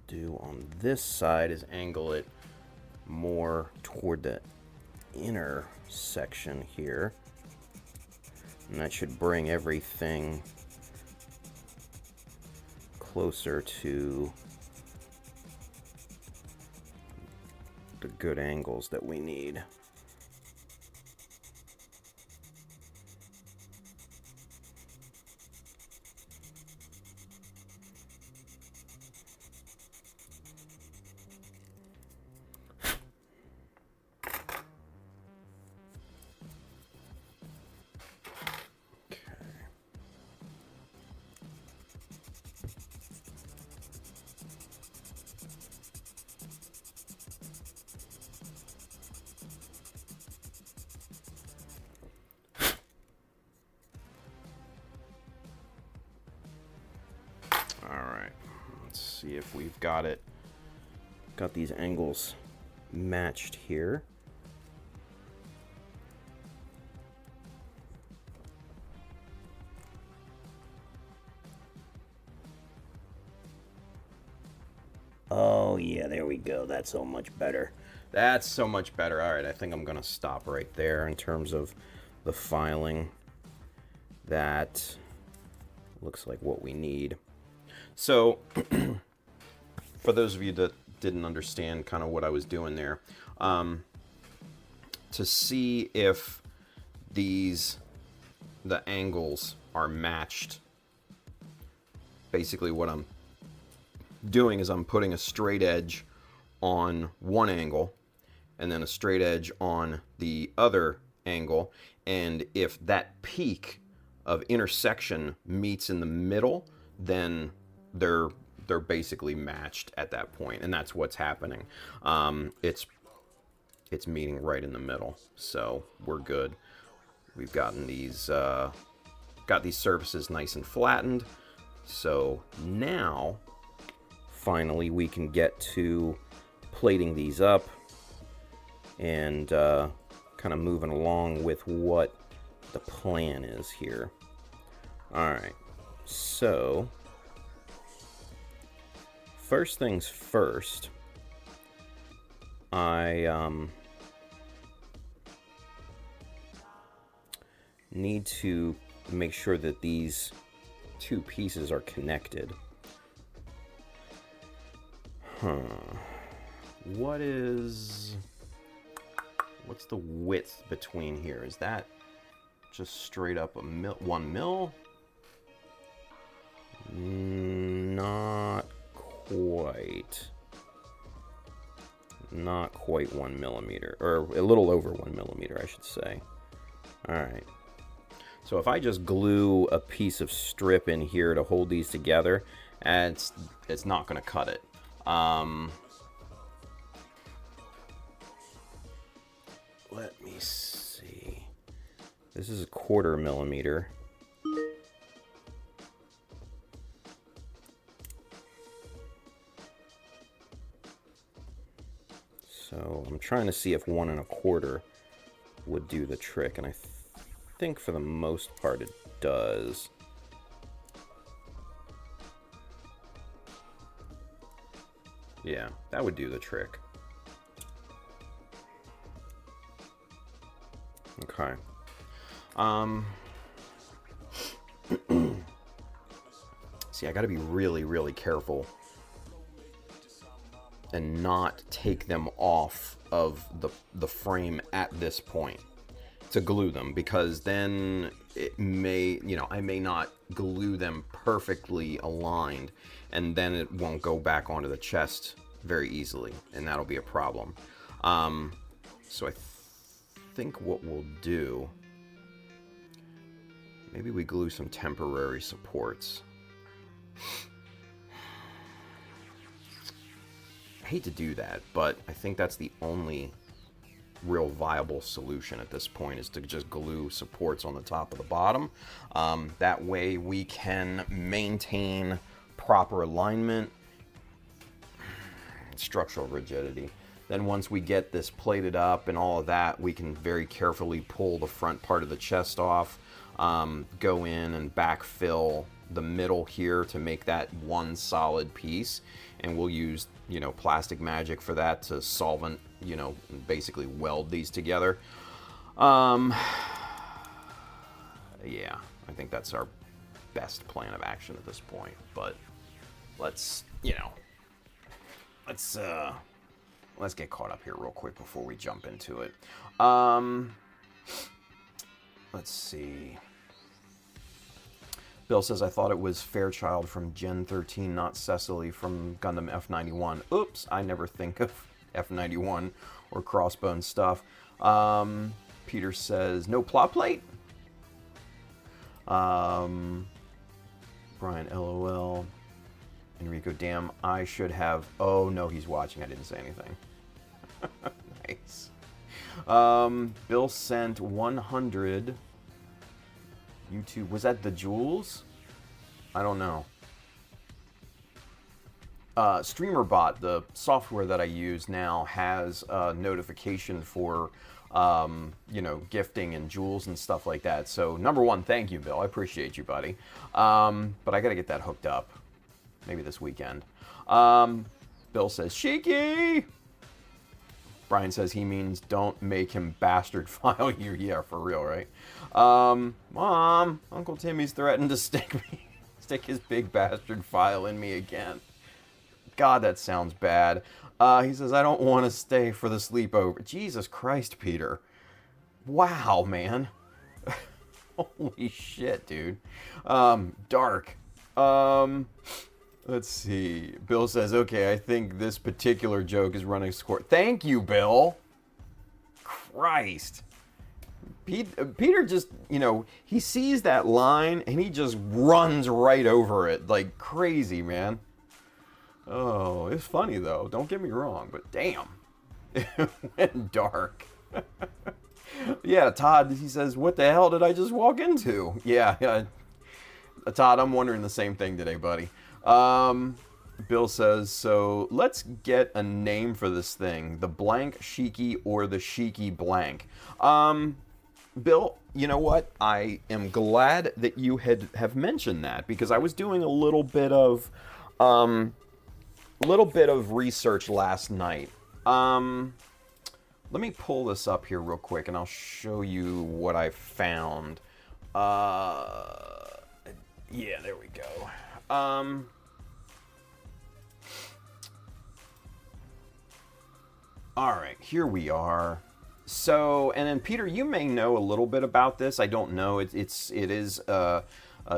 S1: Do on this side is angle it more toward the inner section here, and that should bring everything closer to the good angles that we need. see if we've got these angles matched here. Oh yeah, there we go. That's so much better. That's so much better. All right, I think I'm gonna stop right there in terms of the filing. That looks like what we need. So, for those of you that didn't understand kind of what I was doing there, to see if the angles are matched, basically what I'm doing is I'm putting a straight edge on one angle and then a straight edge on the other angle, and if that peak of intersection meets in the middle, then they're basically matched at that point, and that's what's happening. It's meeting right in the middle, so we're good. We've gotten these got these surfaces nice and flattened, so now finally we can get to plating these up and kind of moving along with what the plan is here. Alright, so first things first, I need to make sure that these two pieces are connected. What's the width between here? Is that just straight up 1 mil? Not quite. Not quite 1 millimeter, or a little over 1 millimeter, I should say. All right. So if I just glue a piece of strip in here to hold these together, it's not going to cut it. Let me see. This is a 1/4 millimeter. So I'm trying to see if 1 1/4 would do the trick, and I think for the most part it does. Yeah, that would do the trick. Okay. See, I gotta be really, really careful and not take them off of the frame at this point to glue them, because then it may, I may not glue them perfectly aligned, and then it won't go back onto the chest very easily, and that'll be a problem. So I think what we'll do, maybe we glue some temporary supports. I hate to do that, but I think that's the only real viable solution at this point, is to just glue supports on the top of the bottom. That way we can maintain proper alignment, structural rigidity. Then once we get this plated up and all of that, we can very carefully pull the front part of the chest off, go in and backfill the middle here to make that one solid piece, and we'll use plastic magic for that to solvent, basically weld these together. Yeah, I think that's our best plan of action at this point, but let's get caught up here real quick before we jump into it. Let's see. Bill says, I thought it was Fairchild from Gen 13, not Cecily from Gundam F91. Oops, I never think of F91 or Crossbone stuff. Peter says, no plot plate? Brian, LOL. Enrico, damn, I should have... Oh, no, he's watching. I didn't say anything. Nice. Bill sent 100... YouTube. Was that the jewels? I don't know. StreamerBot, the software that I use now, has a notification for gifting and jewels and stuff like that. So number one, thank you, Bill. I appreciate you, buddy. But I got to get that hooked up. Maybe this weekend. Bill says, Shiki! Brian says he means don't make him bastard file you. Yeah, for real, right? Mom, Uncle Timmy's threatened to stick his big bastard file in me again. God, that sounds bad. He says, I don't want to stay for the sleepover. Jesus Christ, Peter. Wow, man. Holy shit, dude. Dark. Let's see. Bill says, okay, I think this particular joke is running score. Thank you, Bill. Christ. Peter just, he sees that line and he just runs right over it like crazy, man. Oh, it's funny, though. Don't get me wrong, but damn. It went dark. Yeah, Todd, he says, what the hell did I just walk into? Yeah. Todd, I'm wondering the same thing today, buddy. Bill says, so let's get a name for this thing. The blank Shiki or the Shiki blank. Bill, you know what? I am glad that you have mentioned that because I was doing a little bit of research last night. Let me pull this up here real quick and I'll show you what I found. Yeah, there we go. All right, here we are. So, and then Peter, you may know a little bit about this. I don't know. It is a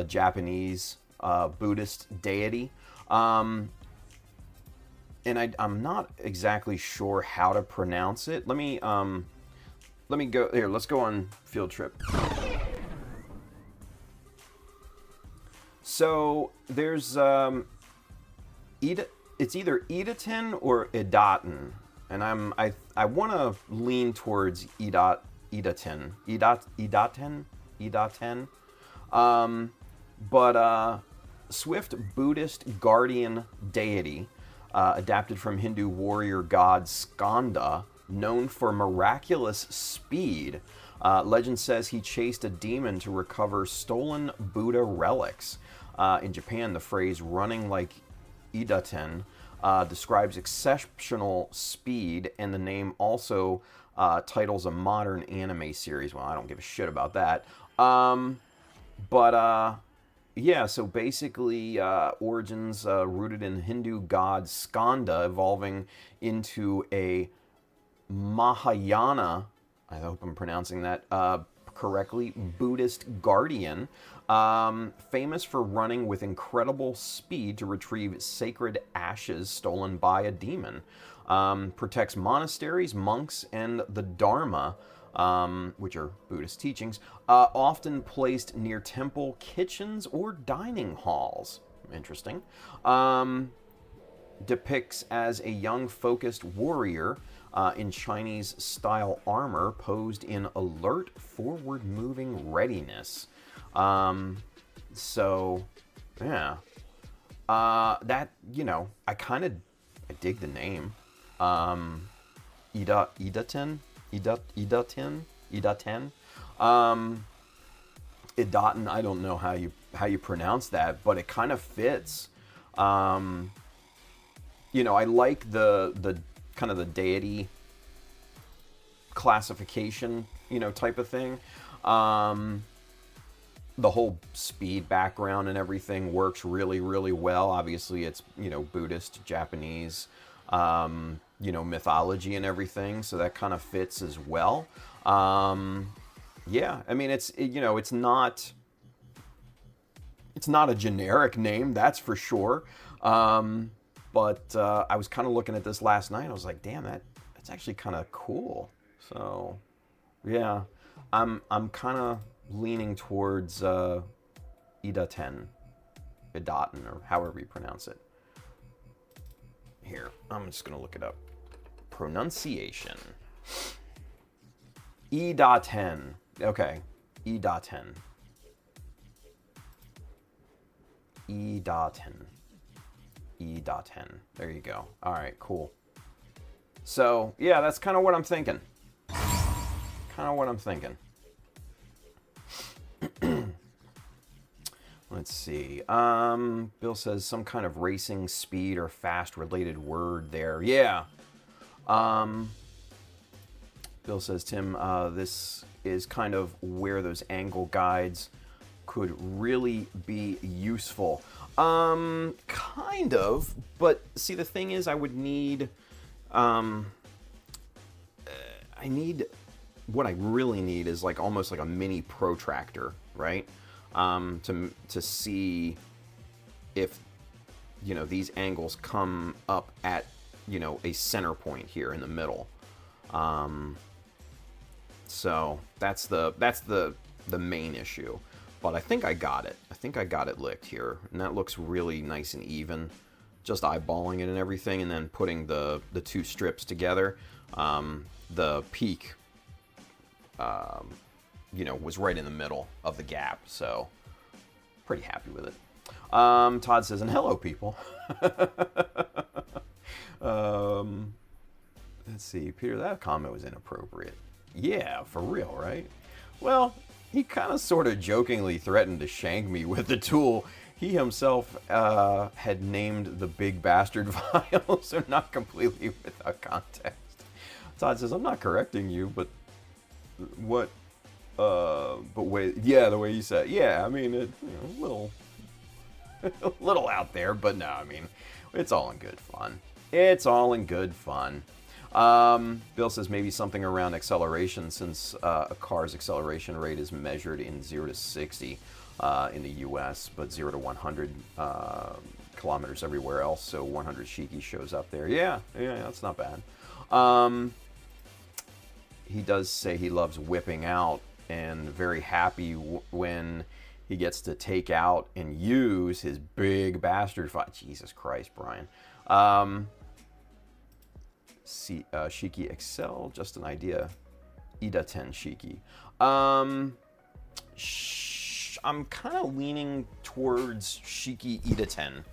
S1: Japanese Buddhist deity. And I'm not exactly sure how to pronounce it. Let me go here. Let's go on field trip. So there's it's either Idaten or Idaten, and I want to lean towards Idaten. But swift Buddhist guardian deity. Adapted from Hindu warrior god Skanda, known for miraculous speed. Legend says he chased a demon to recover stolen Buddha relics. In Japan, the phrase running like Idaten describes exceptional speed, and the name also titles a modern anime series. Well, I don't give a shit about that. Yeah, so basically origins rooted in Hindu god Skanda, evolving into a Mahayana, I hope I'm pronouncing that correctly, Buddhist guardian, famous for running with incredible speed to retrieve sacred ashes stolen by a demon. Protects monasteries, monks, and the Dharma, which are Buddhist teachings, often placed near temple kitchens or dining halls. Interesting. Depicts as a young, focused warrior in Chinese-style armor, posed in alert, forward-moving readiness. So, yeah. That, I dig the name. Idaten. Idaten, I don't know how you pronounce that, but it kind of fits. I like the kind of the deity classification, type of thing. The whole speed background and everything works really, really well. Obviously, it's, Buddhist, Japanese, mythology and everything, so that kind of fits as well. Yeah, I mean, it's not a generic name, that's for sure. But I was kind of looking at this last night. I was like, damn, that's actually kind of cool. So, yeah, I'm kind of leaning towards Idaten, or however you pronounce it. Here, I'm just gonna look it up. Pronunciation. Idaten. Okay, Idaten. Idaten. E.10. There you go. All right, cool. So, yeah, that's kind of what I'm thinking. Let's see. Bill says some kind of racing, speed, or fast related word there. Yeah. Bill says, Tim, this is kind of where those angle guides could really be useful. Kind of, but see, the thing is, I would need, what I really need is like almost like a mini protractor, right? To see if, you know, these angles come up at, you know, a center point here in the middle. So that's the main issue. But I think I got it. I think I got it licked here. And that looks really nice and even. Just eyeballing it and everything, and then putting the two strips together. The peak, you know, was right in the middle of the gap. So, pretty happy with it. Todd says, and hello, people. Let's see. Peter, that comment was inappropriate. Yeah, for real, right? Well, he kind of sort of jokingly threatened to shank me with the tool he himself had named the big bastard file, so not completely without context. Todd says, I'm not correcting you, but what, but wait, yeah, the way you said it. Yeah, I mean, it, you know, a little out there, but no, I mean, it's all in good fun. It's all in good fun. Bill says maybe something around acceleration, since a car's acceleration rate is measured in 0 to 60 in the US, but 0 to 100 kilometers everywhere else, so 100 Shiki shows up there. Yeah, that's not bad. He does say he loves whipping out, and very happy when he gets to take out and use his big bastard file. Jesus Christ, Brian. Shiki Excel, just an idea. Ida-10 Shiki. I'm kind of leaning towards Shiki Ida-10.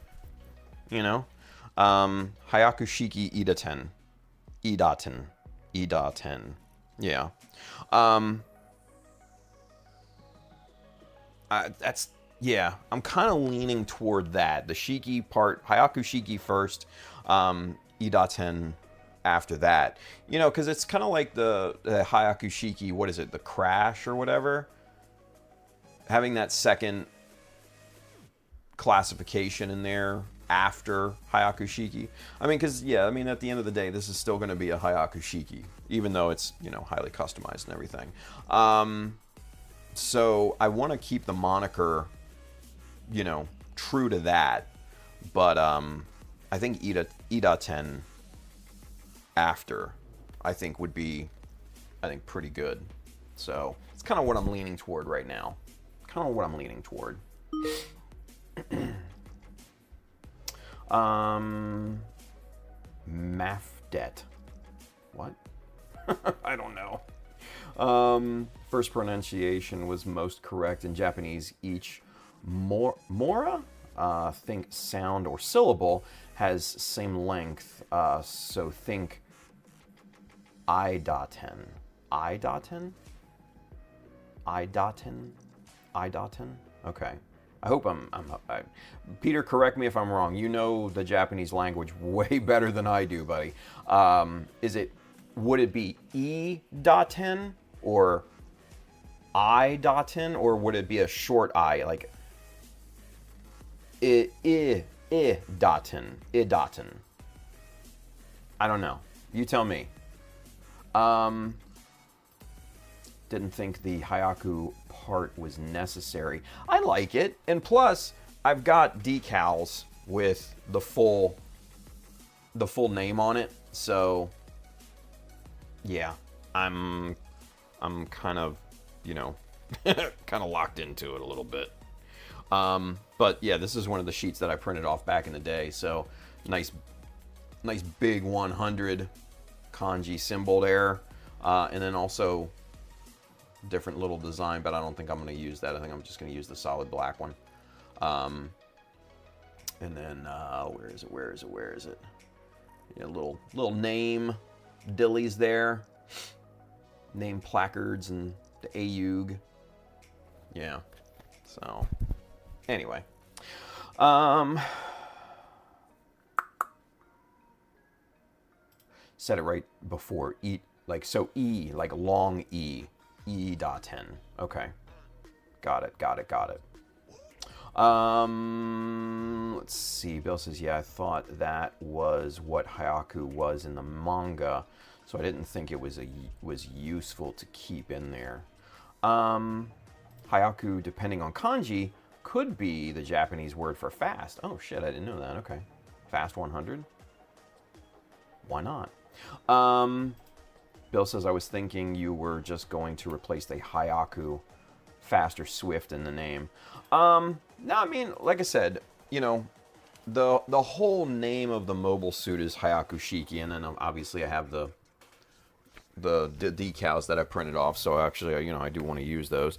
S1: You know? Hyaku Shiki Ida-10. Ida-10. Yeah. Yeah, I'm kind of leaning toward that. The Shiki part, Hyaku Shiki first, Ida-10 after that. You know, because it's kind of like the Hyaku Shiki, what is it, the Crash or whatever? Having that second classification in there after Hyaku Shiki. I mean, because, yeah, I mean, at the end of the day, this is still going to be a Hyaku Shiki, even though it's, you know, highly customized and everything. So I want to keep the moniker, you know, true to that. But I think Ida-10 after, I think, would be, I think, pretty good. So it's kind of what I'm leaning toward right now. Kind of what I'm leaning toward. Mafdet. What? I don't know. First pronunciation was most correct in Japanese. Each mora, think sound or syllable, has same length. So think Ida-10. Ida-10? Ida-10? Ida-10? Okay. I hope Peter, correct me if I'm wrong. You know the Japanese language way better than I do, buddy. Would it be E.10 or I.10, or would it be a short I, like I.10, I.10? I don't know. You tell me. Didn't think the Hyaku part was necessary. I like it, and plus I've got decals with the full name on it, so yeah, I'm kind of, you know, kind of locked into it a little bit. But yeah, this is one of the sheets that I printed off back in the day, so nice big 100 kanji symbol there, and then also different little design, but I don't think I'm going to use that. I think I'm just going to use the solid black one. And then, where is it? Where is it? Where is it? Yeah, little name dillies there. Name placards and the AUG. Yeah. So, anyway. Said it right before. E, like, so E, like long E. E.10. Okay. Got it, got it, got it. Let's see. Bill says, yeah, I thought that was what Hyaku was in the manga, so I didn't think it was useful to keep in there. Hyaku, depending on kanji, could be the Japanese word for fast. Oh shit, I didn't know that. Okay, fast 100. Why not? Bill says, I was thinking you were just going to replace the Hyaku fast or swift in the name. No, I mean, like I said, you know, the whole name of the mobile suit is Hyaku Shiki, and then obviously I have the decals that I printed off, so actually, you know, I do want to use those.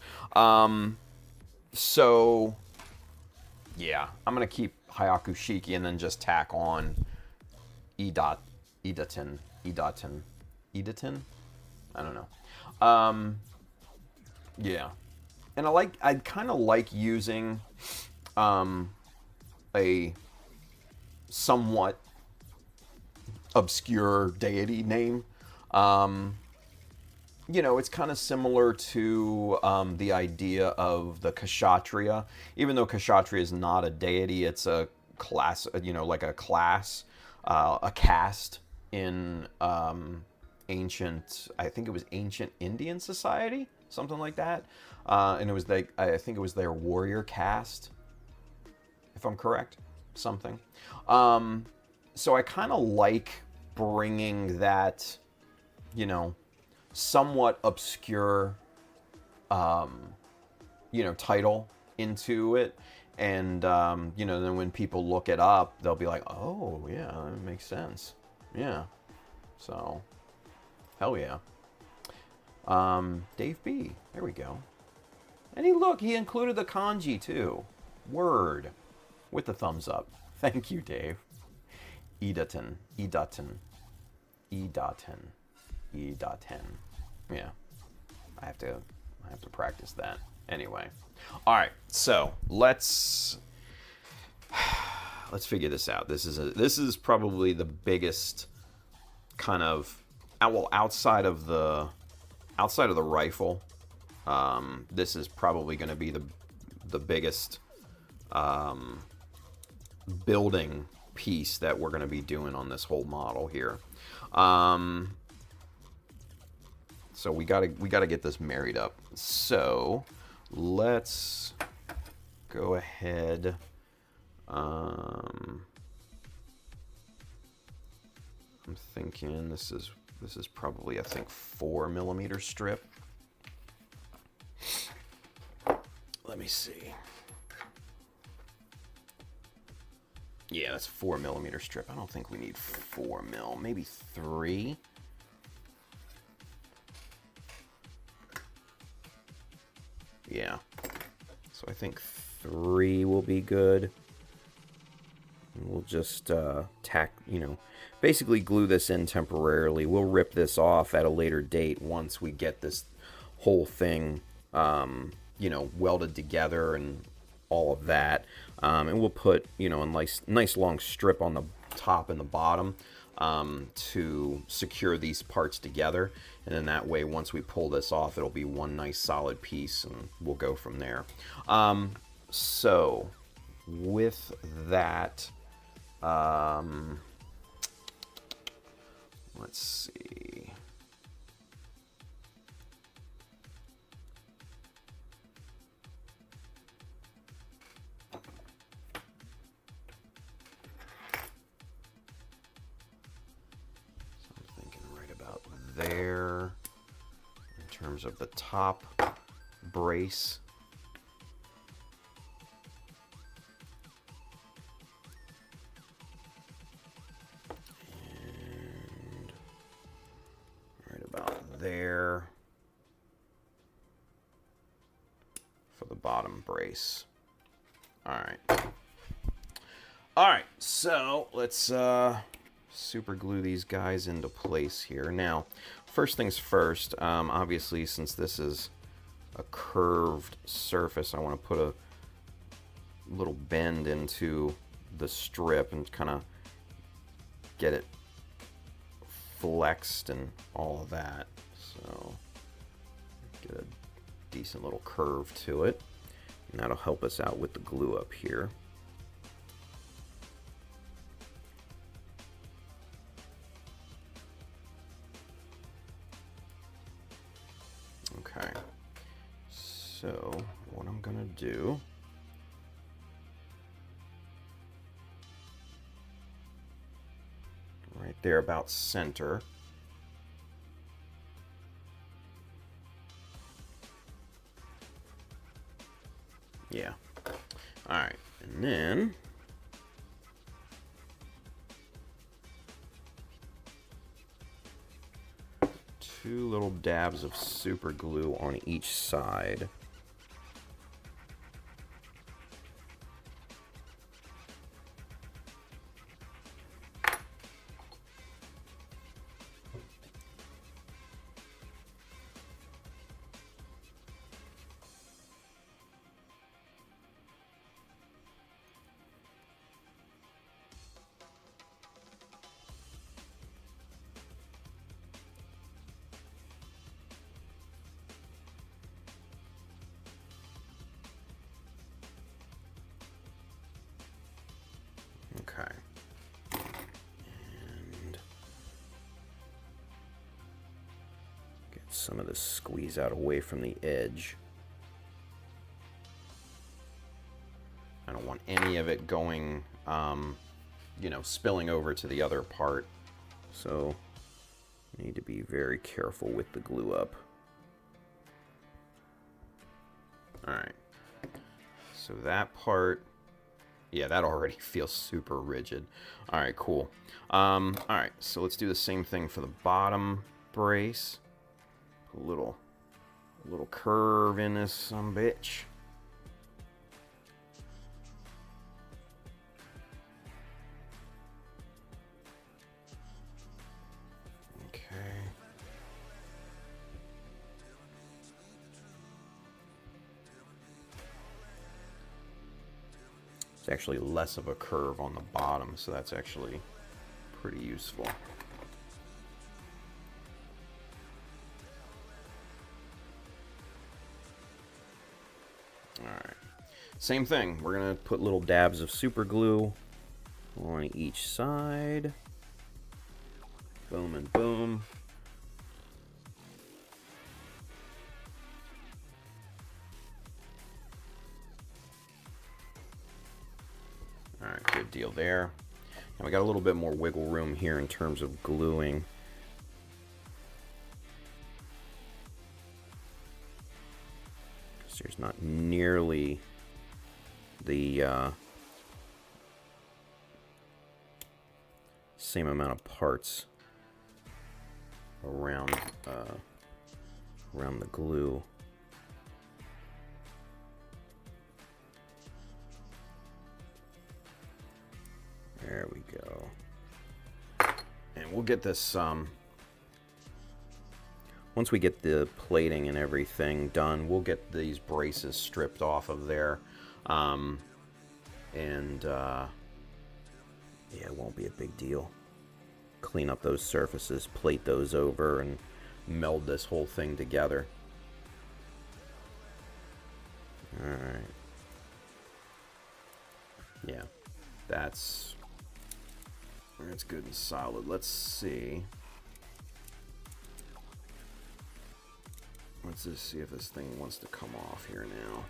S1: So, yeah, I'm going to keep Hyaku Shiki and then just tack on Idaten. I don't know. Yeah. And I kind of like using a somewhat obscure deity name. You know, it's kind of similar to the idea of the Kshatriya. Even though Kshatriya is not a deity, it's a class, you know, like a class, a caste in ancient, I think it was ancient Indian society, something like that. And it was like, I think it was their warrior caste, if I'm correct, something. So I kind of like bringing that, you know, somewhat obscure, you know, title into it. And, you know, then when people look it up, they'll be like, oh, yeah, that makes sense. Yeah. So, hell yeah. Dave B. There we go. And he included the kanji too. Word. With the thumbs up. Thank you, Dave. Idaten. Yeah. I have to practice that. Anyway. Alright, so let's figure this out. This is probably the biggest kind of, well, outside of the rifle, this is probably going to be the biggest building piece that we're going to be doing on this whole model here. So we gotta get this married up. So let's go ahead. I'm thinking this is probably, I think, 4mm strip. Let me see. Yeah, that's 4mm strip. I don't think we need 4mm. Maybe 3. Yeah. So I think 3 will be good. And we'll just basically glue this in temporarily. We'll rip this off at a later date once we get this whole thing, welded together and all of that. And we'll put, a nice long strip on the top and the bottom to secure these parts together. And then that way, once we pull this off, it'll be one nice solid piece, and we'll go from there. So with that, let's see. There, in terms of the top brace. And right about there for the bottom brace. All right. All right, so let's super glue these guys into place here. Now, first things first, obviously since this is a curved surface, I want to put a little bend into the strip and kind of get it flexed and all of that. So get a decent little curve to it, and that'll help us out with the glue up here. Okay, so what I'm gonna do, right there about center, yeah. All right, and then two little dabs of super glue on each side. Okay. And get some of this squeeze out away from the edge. I don't want any of it going, you know, spilling over to the other part. So need to be very careful with the glue up. All right. So that part, yeah, that already feels super rigid. All right, cool. All right, so let's do the same thing for the bottom brace. Put a little curve in this bitch. It's actually less of a curve on the bottom, so that's actually pretty useful. Alright, same thing. We're going to put little dabs of super glue on each side. Boom and boom. Alright, good deal there. Now we got a little bit more wiggle room here in terms of gluing. Because there's not nearly the same amount of parts around the glue. There we go. And we'll get this, once we get the plating and everything done, we'll get these braces stripped off of there. Yeah, it won't be a big deal. Clean up those surfaces, plate those over, and meld this whole thing together. Alright. Yeah, that's good and solid. Let's see. Let's just see if this thing wants to come off here now.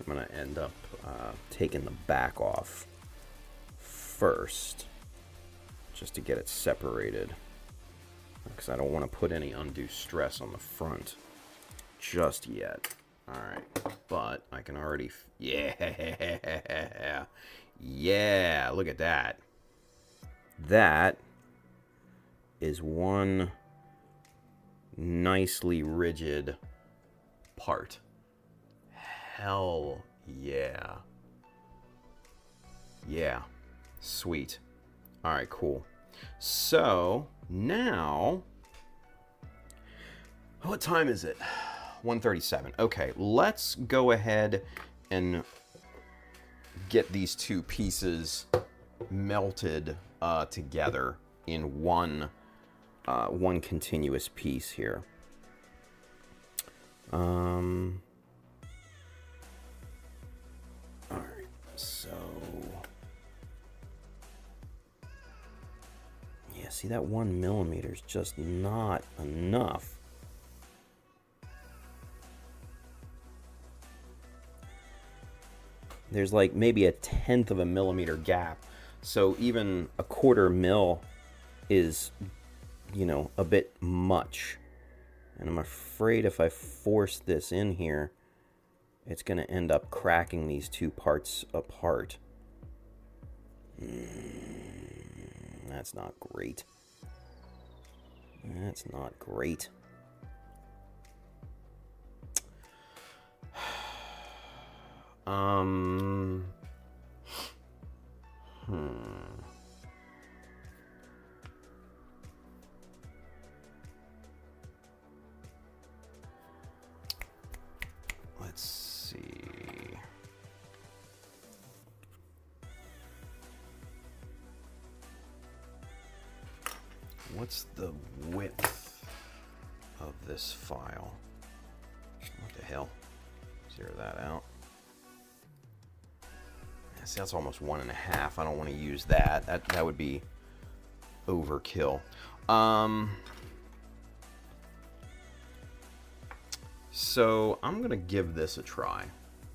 S1: I'm going to end up taking the back off first, just to get it separated, because I don't want to put any undue stress on the front just yet. Alright, but I can already... Yeah! Yeah! Look at that. That is one nicely rigid part. Hell yeah. Yeah. Sweet. Alright, cool. So, now... What time is it? 1:37. Okay, let's go ahead and get these two pieces melted together in one continuous piece here. All right, so yeah, see that 1 millimeter is just not enough. There's like maybe a 1/10 of a millimeter gap. So even a 1/4 mil is, you know, a bit much. And I'm afraid if I force this in here, it's going to end up cracking these two parts apart. That's not great. That's not great. Let's see. What's the width of this file? What the hell? Zero that out. See, that's almost 1.5. I don't want to use that. That would be overkill. So I'm gonna give this a try.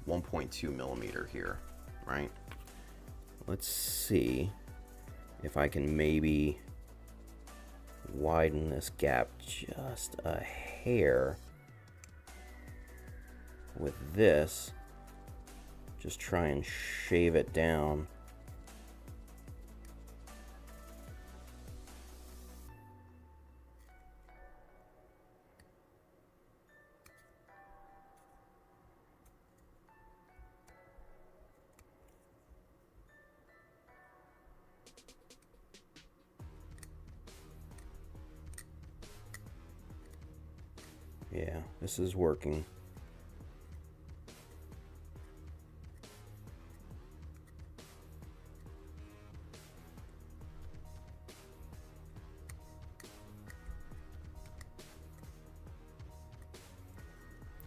S1: 1.2 millimeter here, right? Let's see if I can maybe widen this gap just a hair with this. Just try and shave it down. Yeah, this is working.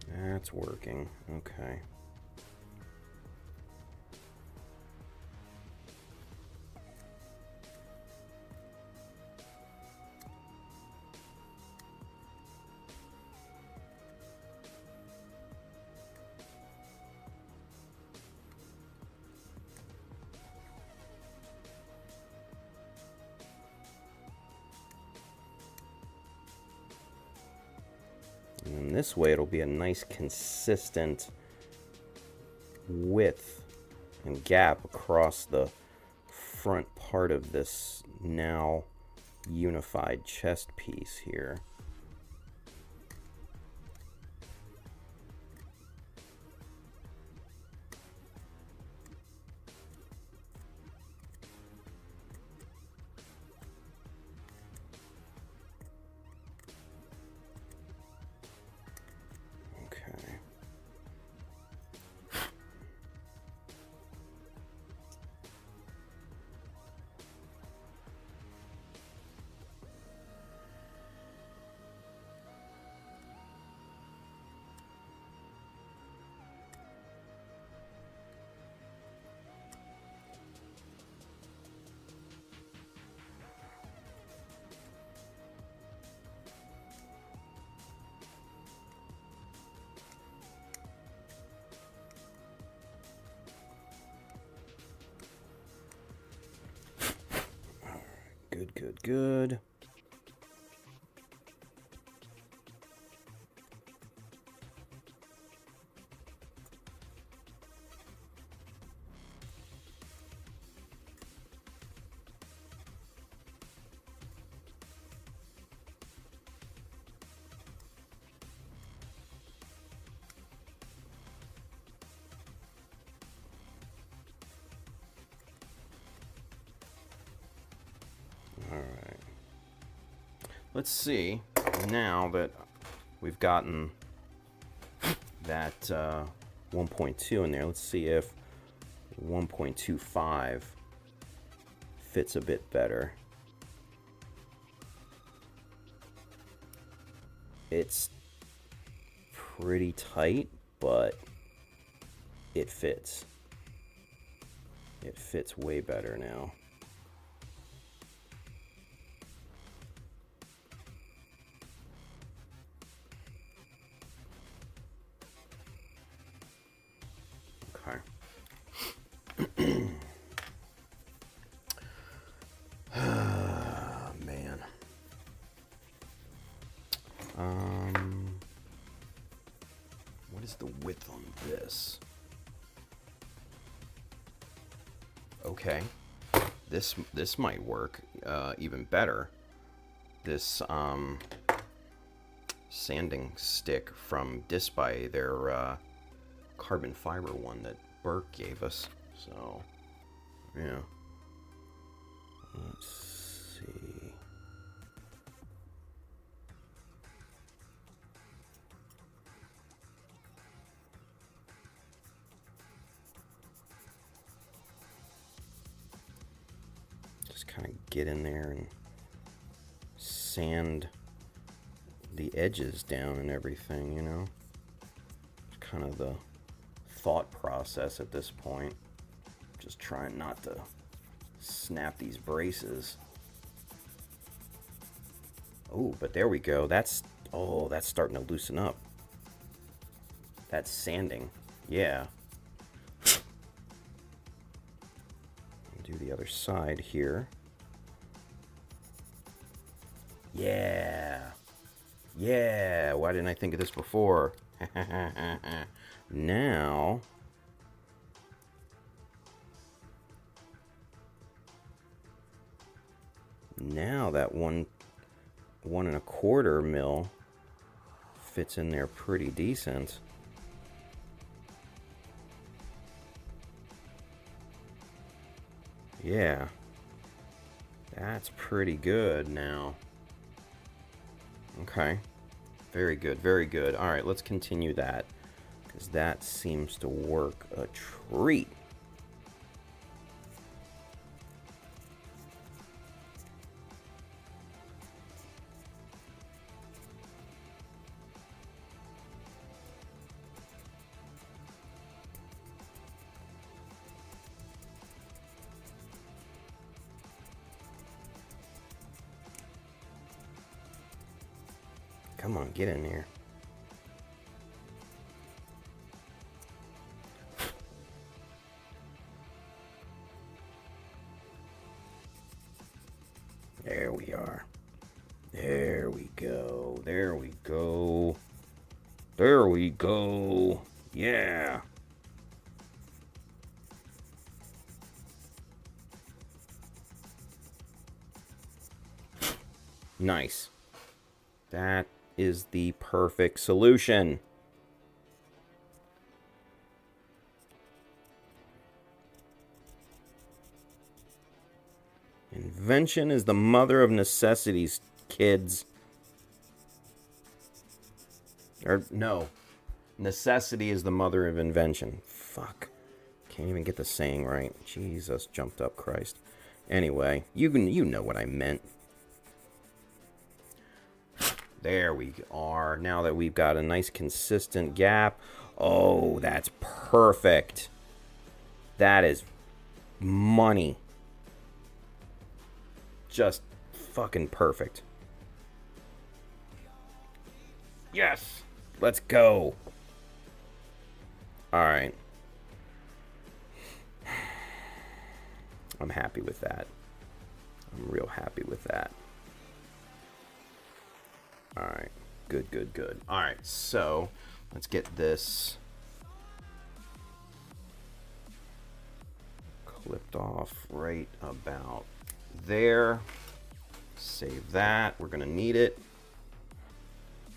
S1: That's working. Okay. And this way it'll be a nice consistent width and gap across the front part of this now unified chest piece here. Good, good, good. let's see, now that we've gotten that 1.2 in there, let's see if 1.25 fits a bit better. It's pretty tight, but it fits. It fits way better now. Okay. Man. What is the width on this? Okay. This might work even better. This sanding stick from Dispy, their carbon fiber one that Burke gave us. So, yeah. Let's see. Just kind of get in there and sand the edges down and everything, you know? It's kind of the thought process at this point. Just trying not to snap these braces. Oh, but there we go. That's starting to loosen up. That's sanding. Yeah. Do the other side here. Yeah. Yeah. Why didn't I think of this before? Now that 1.25 mil fits in there pretty decent. Yeah, that's pretty good now. Okay, very good, very good. All right, let's continue that, because that seems to work a treat. Come on, get in there. There we are. There we go. There we go. There we go. Yeah. Nice. That is the perfect solution. Invention is the mother of necessities, kids. Or, no. Necessity is the mother of invention. Fuck. Can't even get the saying right. Jesus, jumped up Christ. Anyway, you know what I meant. There we are. Now that we've got a nice consistent gap. Oh, that's perfect. That is money. Just fucking perfect. Yes. Let's go. All right. I'm happy with that. I'm real happy with that. All right. Good, good, good. All right. So let's get this clipped off right about there. Save that. We're going to need it.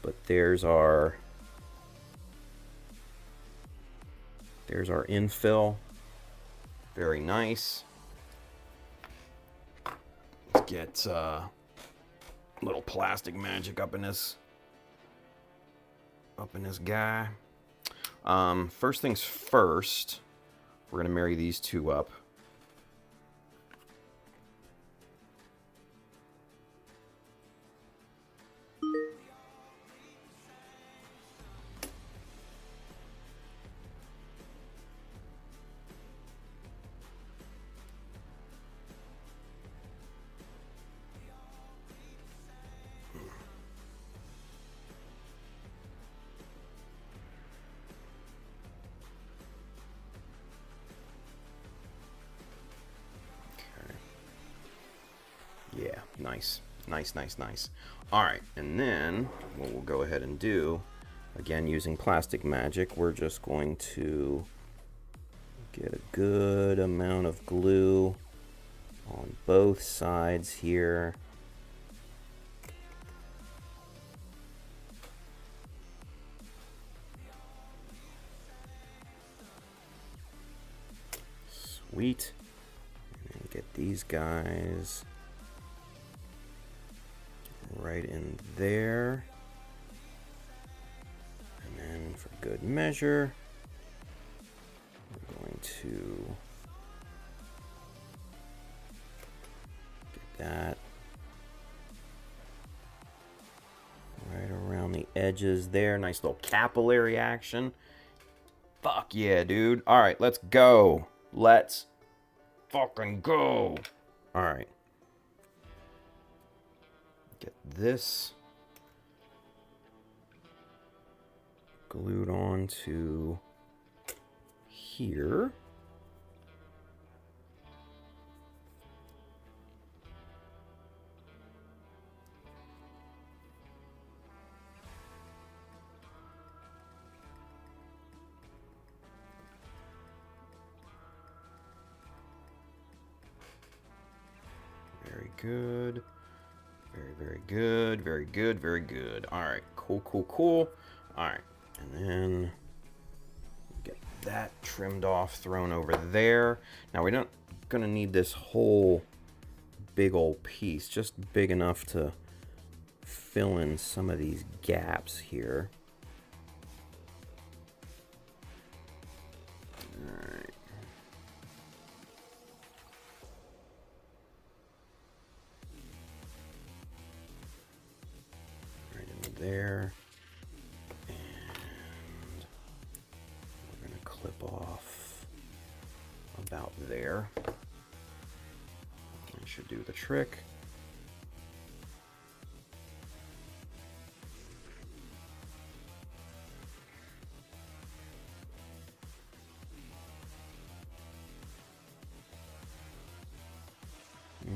S1: But there's our infill. Very nice. Let's get Little plastic magic up in this guy. First things first, we're gonna marry these two up. Yeah, nice. Nice, nice, nice. All right, and then what we'll go ahead and do, again, using plastic magic, we're just going to get a good amount of glue on both sides here. Sweet. And get these guys right in there. And then for good measure, we're going to get that right around the edges there. Nice little capillary action. Fuck yeah, dude. All right, let's go. Let's fucking go. All right. Get this glued on to here. Very good. Very, very good. Very good. Very good. All right. Cool, cool, cool. All right. And then get that trimmed off, thrown over there. Now, we're not going to need this whole big old piece, just big enough to fill in some of these gaps here. All right. There, and we're going to clip off about there. That should do the trick. I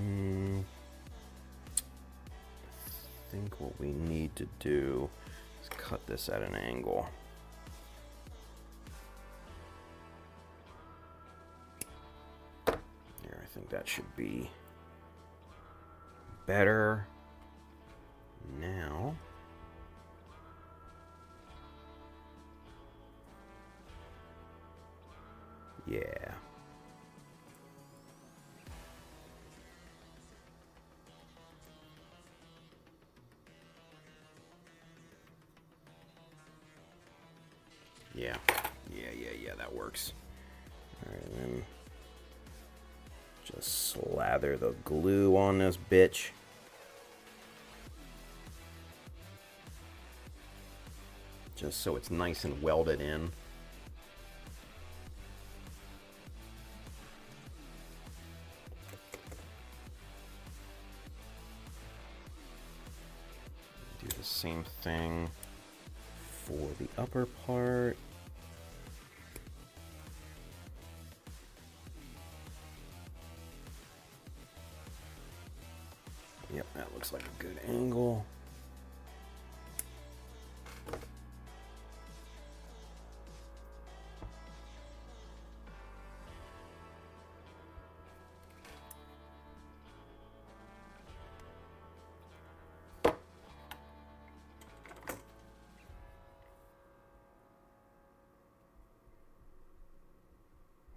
S1: think what we need to do is cut this at an angle. There, I think that should be better. Now, yeah. Yeah, that works. All right, then just slather the glue on this bitch. Just so it's nice and welded in. Do the same thing for the upper part. Yep, that looks like a good angle.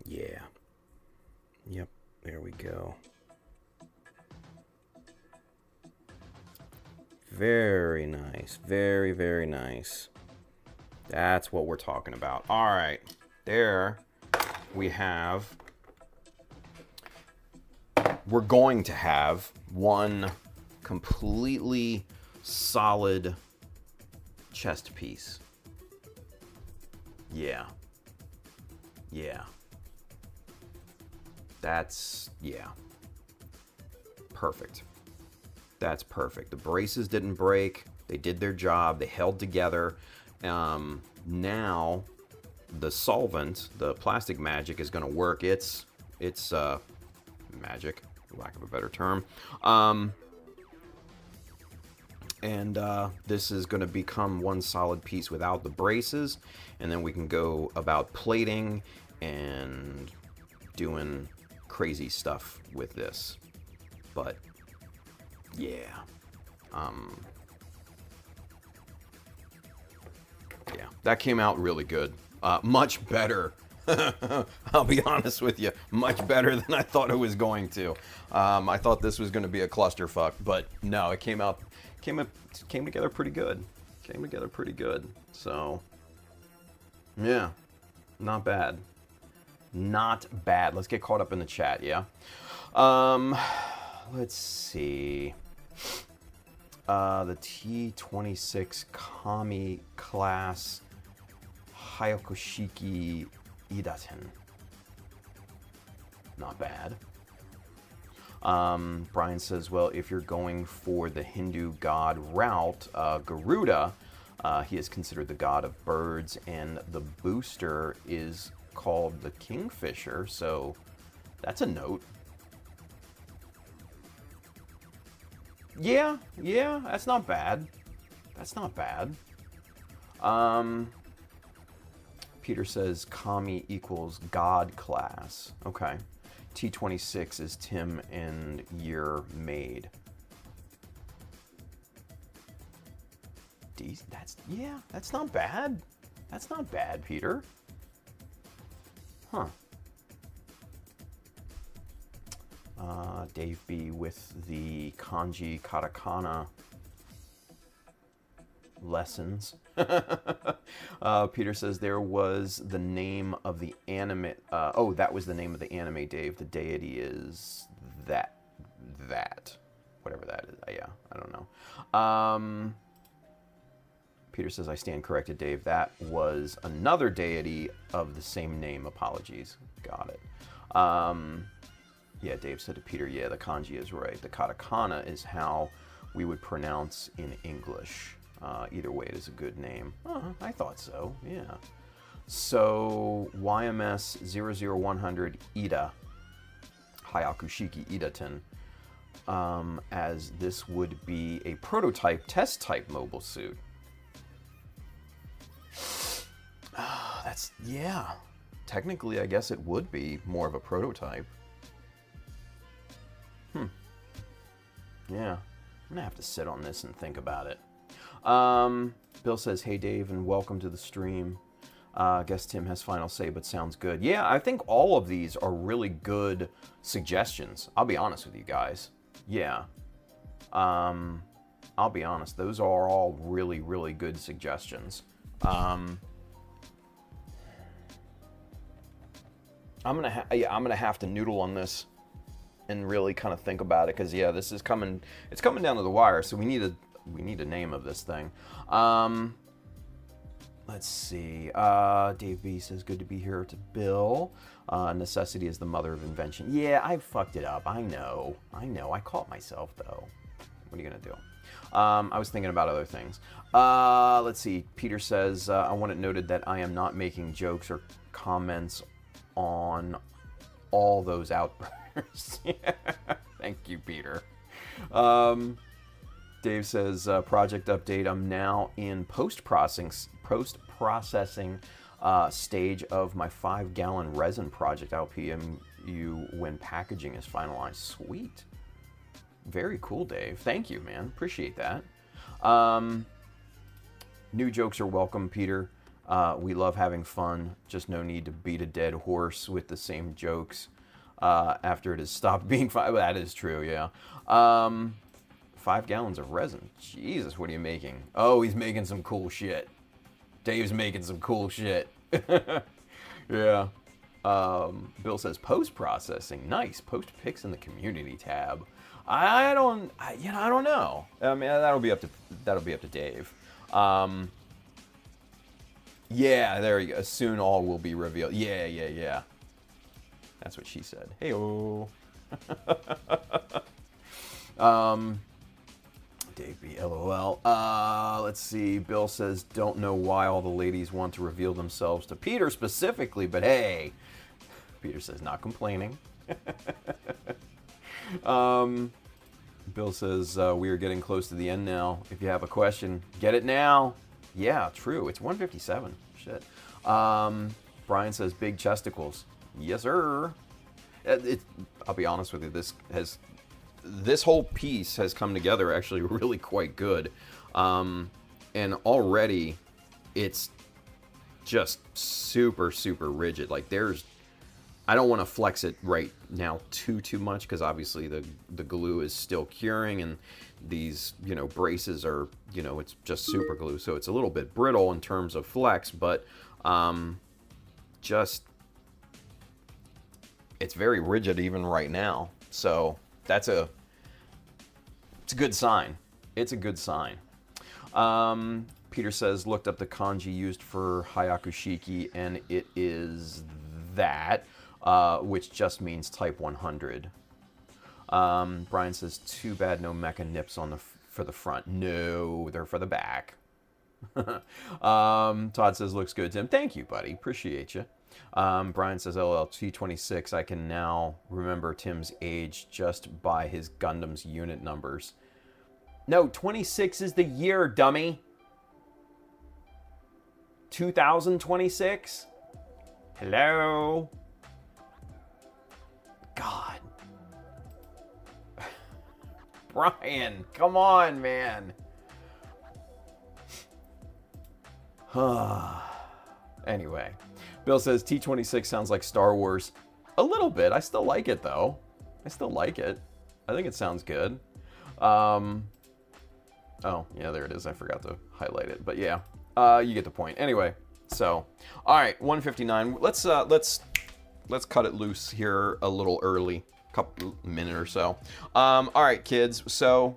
S1: Yeah. Yep, there we go. Very nice. Very, very nice. That's what we're talking about. All right. There we have... We're going to have one completely solid chest piece. Yeah. Yeah. That's... Yeah. Perfect. That's perfect. The braces didn't break. They did their job. They held together. Now, the solvent, the plastic magic, is going to work. It's magic, for lack of a better term. This is going to become one solid piece without the braces. And then we can go about plating and doing crazy stuff with this. But yeah. Yeah, that came out really good. Much better. I'll be honest with you. Much better than I thought it was going to. I thought this was going to be a clusterfuck, but no, it came together pretty good. Came together pretty good. So, yeah, not bad. Not bad. Let's get caught up in the chat, yeah? Let's see. The T-26 Kami class Hyaku Shiki Idaten. Not bad. Brian says, well, if you're going for the Hindu god route, Garuda, he is considered the god of birds, and the booster is called the Kingfisher, so that's a note. Yeah, that's not bad. That's not bad. Peter says Kami equals God class. Okay. T-26 is Tim and year made. That's not bad. That's not bad, Peter. Huh. Dave B with the kanji katakana lessons. Peter says there was the name of the anime. That was the name of the anime, Dave. The deity is that. Whatever that is. Yeah, I don't know. Peter says, I stand corrected, Dave. That was another deity of the same name. Apologies. Got it. Yeah, Dave said to Peter, yeah, the kanji is right. The katakana is how we would pronounce in English. Either way, it is a good name. I thought so, yeah. So, YMS 00100 Ida, Hyaku Shiki Idaten, as this would be a prototype test type mobile suit. Yeah. Technically, I guess it would be more of a prototype. Yeah. I'm gonna have to sit on this and think about it. Bill says, hey Dave, and welcome to the stream. Guess Tim has final say, but sounds good. Yeah, I think all of these are really good suggestions. I'll be honest with you guys. Yeah. I'll be honest. Those are all really, really good suggestions. I'm gonna have to noodle on this and really kind of think about it, because yeah, this is coming. It's coming down to the wire, so we need a name of this thing. Let's see. Dave B says, good to be here to Bill. Necessity is the mother of invention. Yeah, I fucked it up. I know. I caught myself, though. What are you going to do? I was thinking about other things. Let's see. Peter says, I want it noted that I am not making jokes or comments on all those outbursts. Thank you, Peter. Dave says, project update. I'm now in post-processing stage of my 5-gallon resin project. I'll PM you when packaging is finalized. Sweet. Very cool, Dave. Thank you, man. Appreciate that. New jokes are welcome, Peter. We love having fun. Just no need to beat a dead horse with the same jokes after it has stopped being fun. That is true, yeah. 5 gallons of resin. Jesus, what are you making? Oh, he's making some cool shit. Dave's making some cool shit. Yeah. Bill says post-processing. Nice. Post pics in the community tab. I don't know. I mean, that'll be up to Dave. Yeah, there you go. Soon all will be revealed. Yeah. That's what she said. Hey-oh. Dave B. LOL. Let's see. Bill says, don't know why all the ladies want to reveal themselves to Peter specifically, but hey. Peter says, not complaining. Bill says, we are getting close to the end now. If you have a question, get it now. Yeah, true. It's 1:57. Shit. Brian says, big chesticles. Yes, sir. I'll be honest with you. This whole piece has come together actually really quite good. And already it's just super, super rigid. Like I don't want to flex it right now too much because obviously the glue is still curing and these, braces are, it's just super glue. So it's a little bit brittle in terms of flex, but it's very rigid even right now. So it's a good sign. It's a good sign. Peter says, looked up the kanji used for Hyaku Shiki, and it is that, which just means type 100. Brian says, too bad no mecha nips for the front. No, they're for the back. Todd says, looks good, Tim. Thank you, buddy. Appreciate you. Brian says, LL, T26. I can now remember Tim's age just by his Gundam's unit numbers. No, 26 is the year, dummy. 2026? Hello? God. Brian, come on, man. Anyway, Bill says T26 sounds like Star Wars. A little bit. I still like it, though. I still like it. I think it sounds good. Oh, yeah, there it is. I forgot to highlight it. But yeah, you get the point. Anyway, so, all right, 1:59. Let's cut it loose here a little early, minute or so. All right, kids. So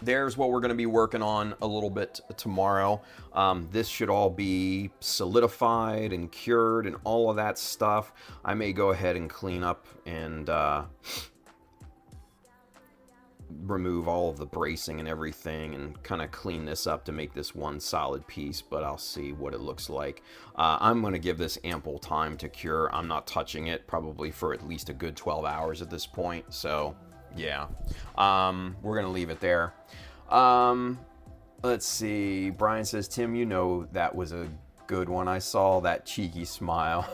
S1: there's what we're going to be working on a little bit tomorrow. This should all be solidified and cured and all of that stuff. I may go ahead and clean up and remove all of the bracing and everything and kind of clean this up to make this one solid piece, but I'll see what it looks like. I'm going to give this ample time to cure. I'm not touching it probably for at least a good 12 hours at this point, so yeah. We're going to leave it there. Let's see. Brian says, Tim, that was a good one. I saw that cheeky smile.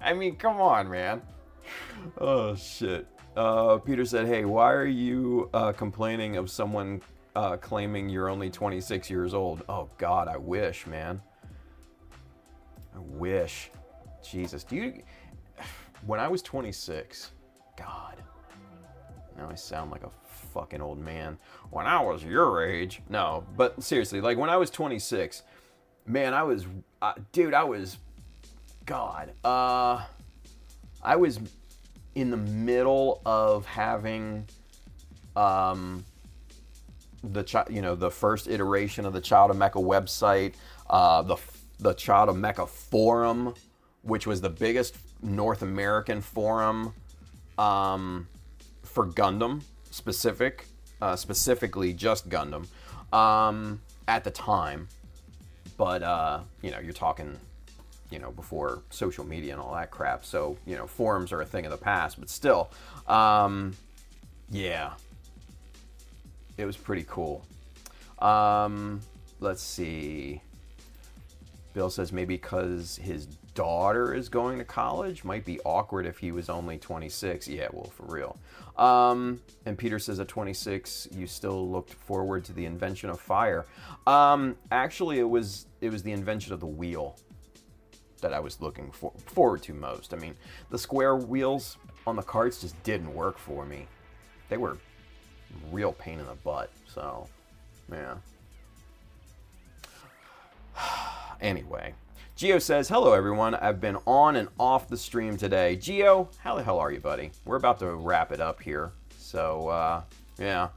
S1: I mean, come on, man. Oh, shit. Peter said, hey, why are you complaining of someone claiming you're only 26 years old? Oh, God, I wish, man. I wish. Jesus. When I was 26, God, now I sound like a fucking old man. When I was your age. No, but seriously, like when I was 26, man, I was in the middle of having the first iteration of the Child of Mecha website, the Child of Mecha forum, which was the biggest North American forum for Gundam specifically just Gundam at the time. But you're talking before social media and all that crap. So, forums are a thing of the past, but still, yeah, it was pretty cool. Let's see. Bill says maybe because his daughter is going to college, might be awkward if he was only 26. Yeah, well, for real. And Peter says at 26, you still looked forward to the invention of fire. Actually, it was the invention of the wheel that I was looking forward to most. I mean, the square wheels on the carts just didn't work for me. They were Real pain in the butt. So, yeah. Anyway, Geo says, hello everyone. I've been on and off the stream today. Geo, how the hell are you, buddy? We're about to wrap it up here. So, yeah.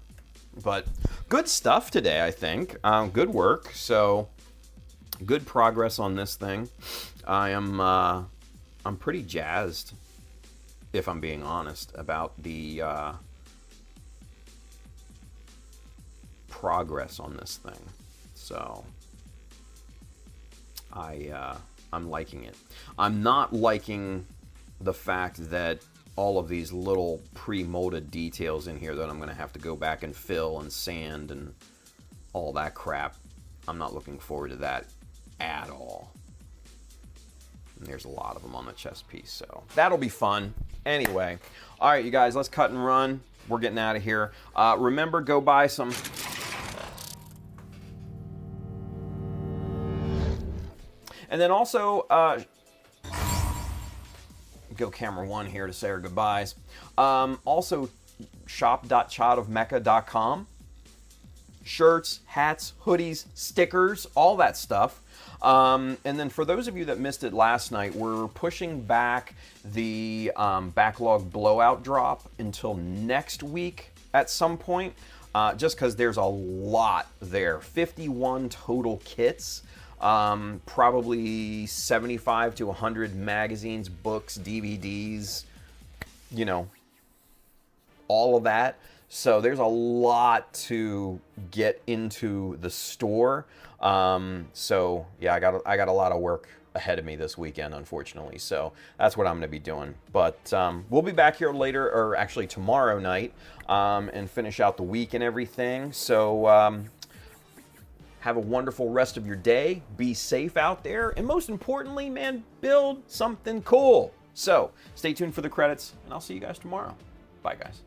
S1: But good stuff today, I think. Good work. So, good progress on this thing. I'm pretty jazzed, if I'm being honest, about the progress on this thing. So, I'm liking it. I'm not liking the fact that all of these little pre-molded details in here that I'm going to have to go back and fill and sand and all that crap. I'm not looking forward to that at all. And there's a lot of them on the chest piece, so that'll be fun. Anyway, all right, you guys, let's cut and run. We're getting out of here. Remember, go buy some... And then also, go camera one here to say our goodbyes. Also, shop.childofmecha.com. Shirts, hats, hoodies, stickers, all that stuff. And then for those of you that missed it last night, we're pushing back the backlog blowout drop until next week at some point, just because there's a lot there. 51 total kits. Probably 75 to 100 magazines, books, DVDs, you know, all of that. So there's a lot to get into the store. So yeah, I got a lot of work ahead of me this weekend, unfortunately. So that's what I'm going to be doing. But we'll be back here later, or actually tomorrow night, and finish out the week and everything. So have a wonderful rest of your day. Be safe out there. And most importantly, man, build something cool. So stay tuned for the credits, and I'll see you guys tomorrow. Bye, guys.